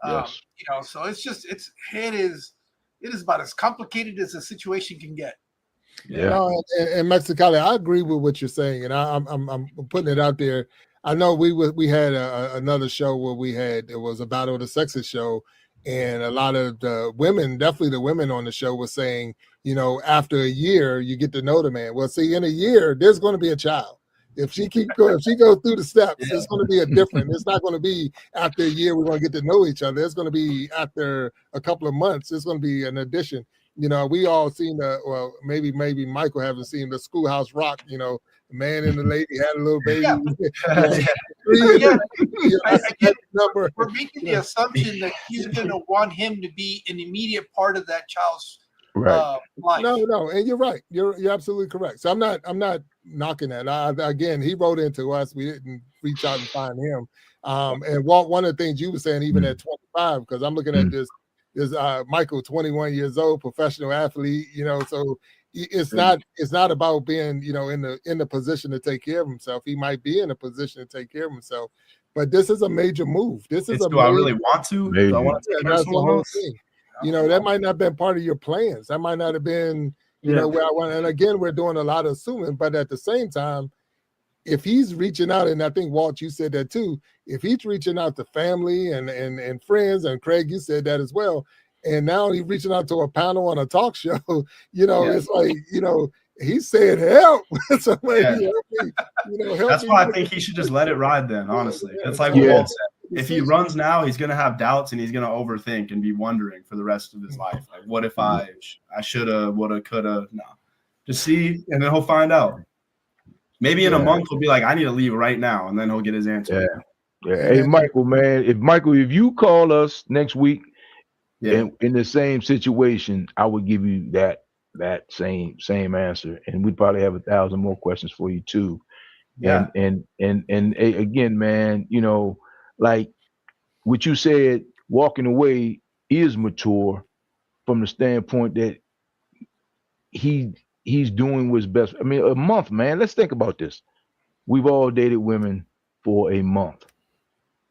Yes. So it's just it is about as complicated as a situation can get. Yeah. No, and Mexicali, I agree with what you're saying, and I'm putting it out there. I know we had another show where it was a Battle of the Sexes show, and a lot of the women, definitely the women on the show, were saying, after a year you get to know the man. Well, see, in a year there's going to be a child. If she goes through the steps, it's going to be a different. It's not going to be after a year we're going to get to know each other. It's going to be after a couple of months. It's going to be an addition. We all seen maybe Michael haven't seen the Schoolhouse Rock. The man and the lady had a little baby. We're making the assumption that he's going to want him to be an immediate part of that child's life. No, and you're right. You're absolutely correct. So I'm not knocking that. Again, he wrote into us. We didn't reach out and find him. And Walt, one of the things you were saying, even at 25, because I'm looking at this. Is Michael 21 years old, professional athlete, so it's not about being, in the position to take care of himself. He might be in a position to take care of himself, but this is a major move. This is do I really want to? Do I want to take that's the whole thing. That might not have been part of your plans. That might not have been, where I want. And again, we're doing a lot of assuming, but at the same time, if he's reaching out, and I think Walt, you said that too, if he's reaching out to family and friends, and Craig, you said that as well, and now he's reaching out to a panel on a talk show, it's like, he's saying help. Somebody help me, help That's me. why I think he should just let it ride then, honestly. It's like what Walt said. If he runs now, he's going to have doubts and he's going to overthink and be wondering for the rest of his life. Like, what if I shoulda, woulda, coulda? No. Just see, and then he'll find out. Maybe in a month he'll be like, I need to leave right now, and then he'll get his answer. Yeah. Hey, Michael, man, if you call us next week in the same situation, I would give you that same answer, and we'd probably have 1,000 more questions for you too. Yeah. And again, man, like what you said, walking away is mature from the standpoint that he's doing what's best. I mean, a month, man. Let's think about this. We've all dated women for a month.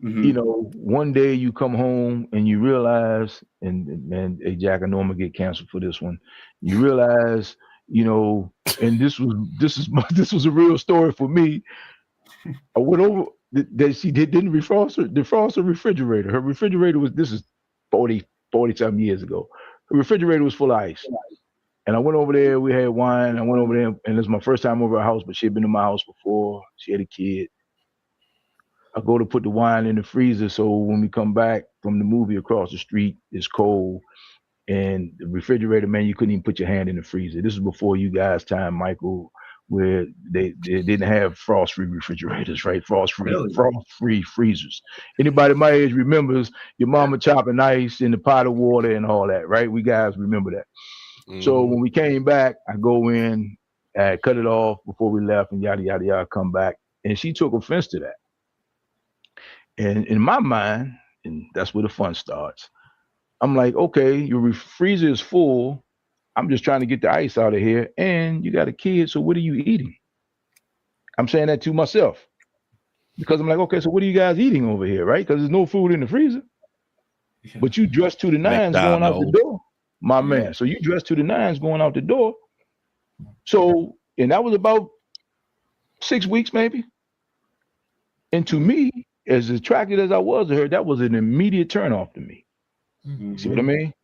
Mm-hmm. One day you come home and you realize, and hey, Jack, I know I'm gonna get canceled for this one. You realize, and this was a real story for me. I went over that she didn't defrost her refrigerator. Her refrigerator this is 40 something years ago. Her refrigerator was full of ice. And I went over there, we had wine. I went over there, and it was my first time over her house, but she had been to my house before. She had a kid. I go to put the wine in the freezer, so when we come back from the movie across the street, it's cold. And the refrigerator, man, you couldn't even put your hand in the freezer. This is before you guys' time, Michael, where they didn't have frost-free refrigerators, right? Frost-free freezers. Anybody my age remembers your mama chopping ice in the pot of water and all that, right? We guys remember that. So when we came back, I go in, I cut it off before we left, and yada, yada, yada, come back. And she took offense to that. And in my mind, and that's where the fun starts, I'm like, okay, your freezer is full. I'm just trying to get the ice out of here. And you got a kid, so what are you eating? I'm saying that to myself. Because I'm like, okay, so what are you guys eating over here, right? Because there's no food in the freezer. But you dressed to the nines going out the door. My man. So you dressed to the nines going out the door. So, and that was about 6 weeks maybe. And to me, as attracted as I was to her, that was an immediate turnoff to me. You see what I mean?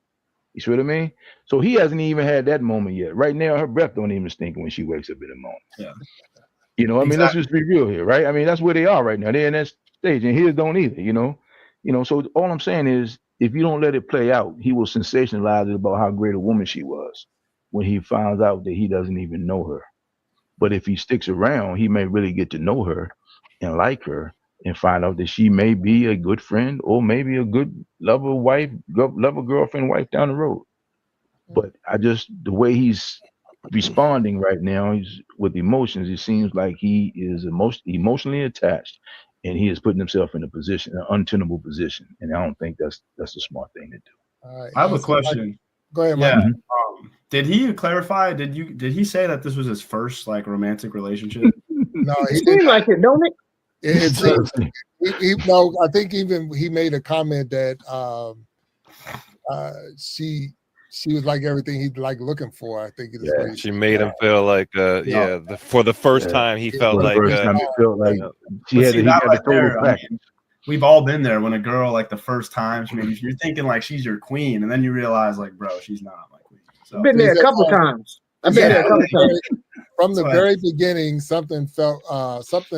You see what I mean? So he hasn't even had that moment yet. Right now, her breath don't even stink when she wakes up in the morning. Yeah. I mean, let's just be real here, right? I mean, that's where they are right now. They're in that stage, and his don't either, So all I'm saying is, if you don't let it play out, he will sensationalize it about how great a woman she was when he finds out that he doesn't even know her. But if he sticks around, he may really get to know her and like her and find out that she may be a good friend or maybe a good lover, girlfriend, wife down the road. But the way he's responding right now, he's with emotions, it seems like he is emotionally attached. And he is putting himself in an untenable position, and I don't think that's a smart thing to do. All right. I have a question. Go ahead, Mike. Yeah. Did he clarify? Did he say that this was his first romantic relationship? No, it seems like it, don't it? I think even he made a comment that she was like everything he'd like looking for. I think is what he She said. made him feel like, for the first time he felt For the like, first time, he felt like he But had see, he that got right a total there, I package. mean, we've all been there when a girl, like the first time, maybe you're thinking like she's your queen, and then you realize like, bro, she's not my queen. So I've been there a couple times. I've been there a couple times. From the very beginning, something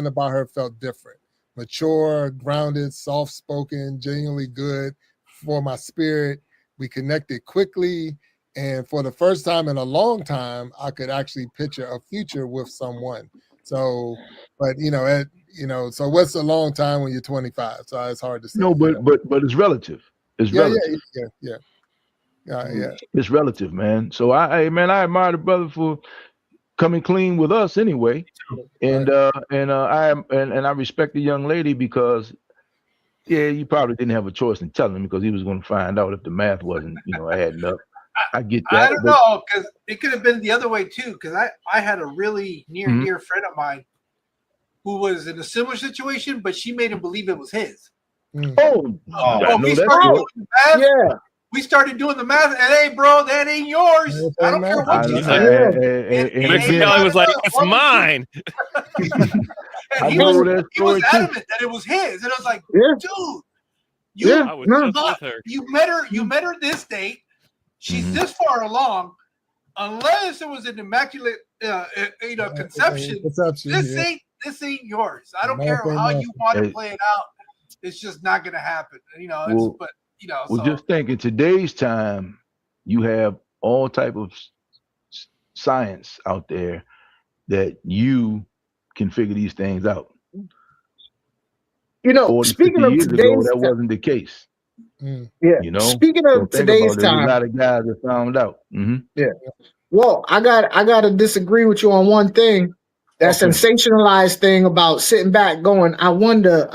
about her felt different. Mature, grounded, soft-spoken, genuinely good for my spirit. We connected quickly, and for the first time in a long time, I could actually picture a future with someone. So, but so what's a long time when you're 25? So it's hard to say. No, but it's relative. It's relative. Yeah. It's relative, man. So I admire the brother for coming clean with us anyway, and I respect the young lady because you probably didn't have a choice in telling him because he was going to find out if the math wasn't adding up. I get that. I don't know, because it could have been the other way too. Because I had a really near and dear friend of mine who was in a similar situation, but she made him believe it was his. We started doing the math, and hey, bro, that ain't yours. I don't care what you say. Mixie Kelly was like, it's mine. And he was adamant that it was his, and I was like, dude, you met her this date. She's this far along. Unless it was an immaculate, conception. This ain't yours. I don't care how you want to play it out. It's just not going to happen. Just think in today's time, you have all type of science out there that you can figure these things out. 40, speaking of years today's ago, that wasn't the case. Yeah. Speaking of today's time, a lot of guys that found out. Yeah. Well, I got to disagree with you on one thing. That sensationalized thing about sitting back going, I wonder.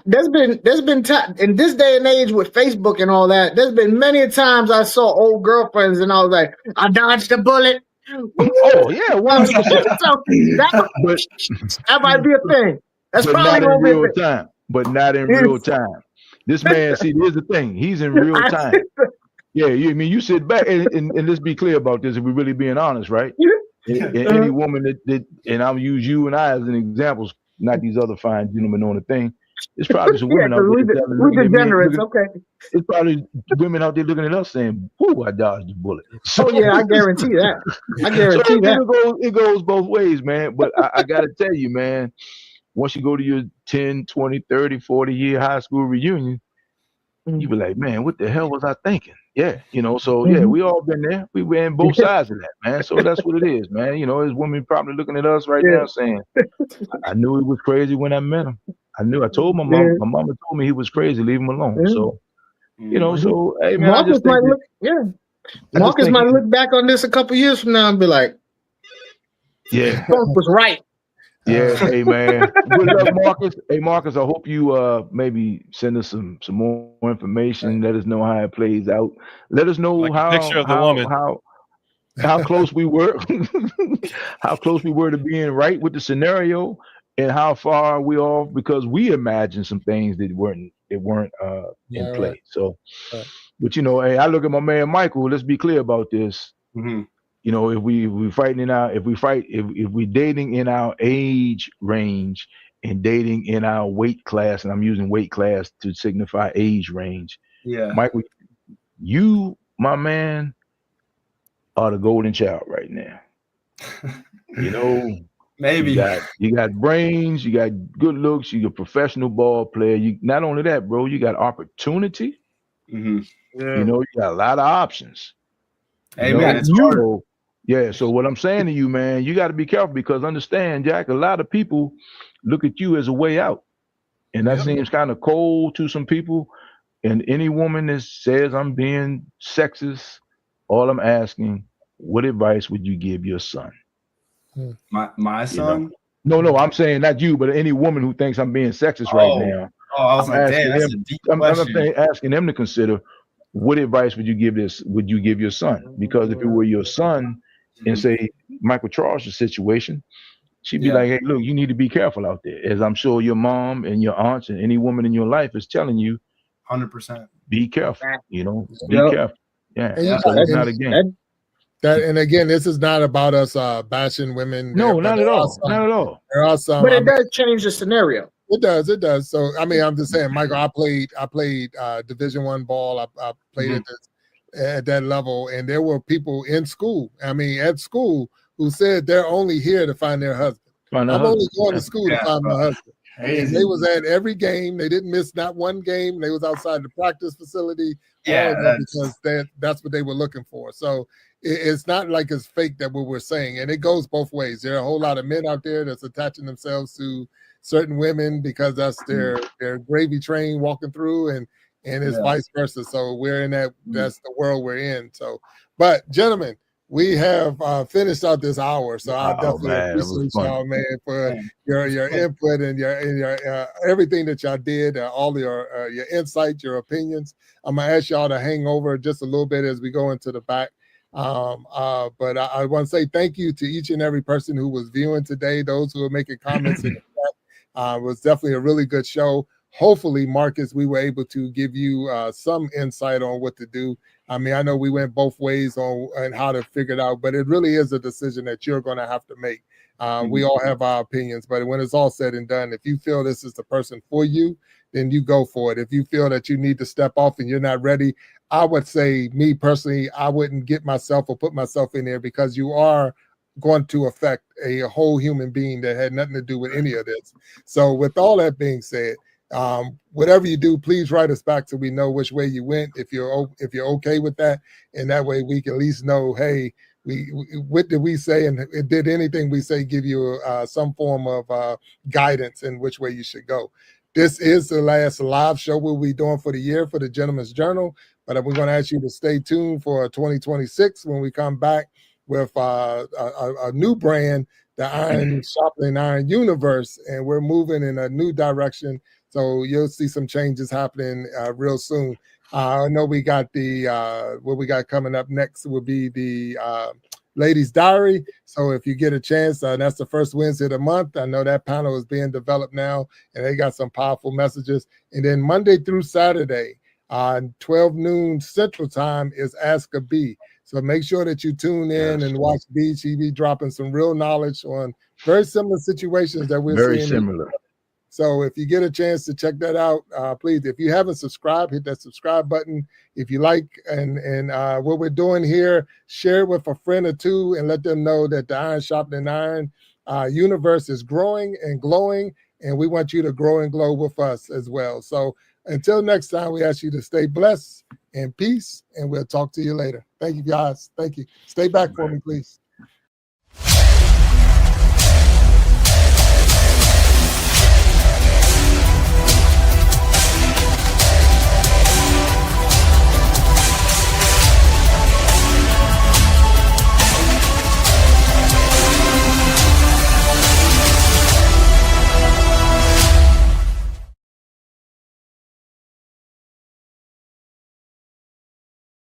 There's been time in this day and age with Facebook and all that. There's been many times I saw old girlfriends and I was like, I dodged a bullet. Oh yeah, 100%. That might be a thing. That's probably not in real time. But not in real time. This man, see, here's the thing. He's in real time. Yeah, you sit back and let's be clear about this if we're really being honest, right? Any woman that and I'll use you and I as an example, not these other fine gentlemen on the thing. It's probably some women out there. We're degenerates, okay. It's probably women out there looking at us saying, "Whoo, I dodged the bullet." So, I guarantee that. It goes both ways, man. But I got to tell you, man, once you go to your 10, 20, 30, 40-year high school reunion, you be like, man, what the hell was I thinking? Yeah, we all been there. We were in both sides of that, man. So that's what it is, man. There's women probably looking at us right now saying, I knew he was crazy when I met him. I told my mom, my mama told me he was crazy, leave him alone. So, so hey man, Marcus might look back on this a couple years from now and be like, Trump was right. Yeah, hey man. Good luck, Marcus. Hey Marcus, I hope you maybe send us some more information. Let us know how it plays out. Let us know how close we were, how close we were to being right with the scenario, and how far we off because we imagined some things that weren't in play. Right. So, but hey, I look at my man Michael. Let's be clear about this. If we're dating in our age range and dating in our weight class, and I'm using weight class to signify age range. Yeah, Michael, you, my man, are the golden child right now. Maybe you got brains, you got good looks, you're a professional ball player. You not only that, bro, you got opportunity. You got a lot of options. Hey man, it's hard. Yeah, so what I'm saying to you, man, you got to be careful because understand, Jack, a lot of people look at you as a way out. And that seems kind of cold to some people. And any woman that says I'm being sexist, all I'm asking, what advice would you give your son? My son? No, I'm saying not you, but any woman who thinks I'm being sexist right now. Oh, I was like, damn, that's a deep question. I'm asking them to consider what advice would you give your son? Because if it were your son, and say Michael Charles' situation, she'd be like, hey, look, you need to be careful out there. As I'm sure your mom and your aunts and any woman in your life is telling you, 100%. Be careful, be careful. Yeah. And you So got- it's not a game. and again, this is not about us bashing women. No, but not at all. Not at all. There are some. But it does change the scenario. It does. So I mean, I'm just saying, Michael. I played Division I ball. I played at that level, and there were people in school. I mean, at school, who said they're only here to find their husband. I'm only going to school to find my husband. And they was at every game. They didn't miss not one game. They was outside the practice facility. Because that's what they were looking for. So it's not like it's fake that what we're saying. And it goes both ways. There are a whole lot of men out there that's attaching themselves to certain women because that's their gravy train walking through, and it's vice versa. So we're in that's the world we're in. So, but gentlemen, we have finished out this hour. So I definitely appreciate y'all, man, for your input and your everything that y'all did, all your insight, your opinions. I'm gonna ask y'all to hang over just a little bit as we go into the back. But I want to say thank you to each and every person who was viewing today, those who are making comments in the chat. It was definitely a really good show. Hopefully, Marcus, we were able to give you some insight on what to do. I mean, I know we went both ways on how to figure it out, but it really is a decision that you're going to have to make. We all have our opinions, but when it's all said and done, if you feel this is the person for you, then you go for it. If you feel that you need to step off and you're not ready, I would say, me personally, I wouldn't get myself or put myself in there, because you are going to affect a whole human being that had nothing to do with any of this. So with all that being said, whatever you do, please write us back so we know which way you went, if you're okay with that, and that way we can at least know, hey, what did we say, and did anything we say give you some form of guidance in which way you should go. This is the last live show we'll be doing for the year for the Gentleman's Journal, but we're going to ask you to stay tuned for 2026 when we come back with a new brand, the Iron Sharpening Iron Universe, and we're moving in a new direction. So you'll see some changes happening real soon. I know we got what we got coming up next will be the Ladies Diary. So if you get a chance, that's the first Wednesday of the month. I know that panel is being developed now, and they got some powerful messages. And then Monday through Saturday, 12 noon Central Time is Ask a Bee. So make sure that you tune in and watch B. She be dropping some real knowledge on very similar situations that we're seeing. Very similar. So if you get a chance to check that out, please, if you haven't subscribed, hit that subscribe button. If you like and what we're doing here, share it with a friend or two and let them know that the Iron Sharpening Iron universe is growing and glowing, and we want you to grow and glow with us as well. So until next time, we ask you to stay blessed and peace, and we'll talk to you later. Thank you, guys. Thank you. Stay back for me, please.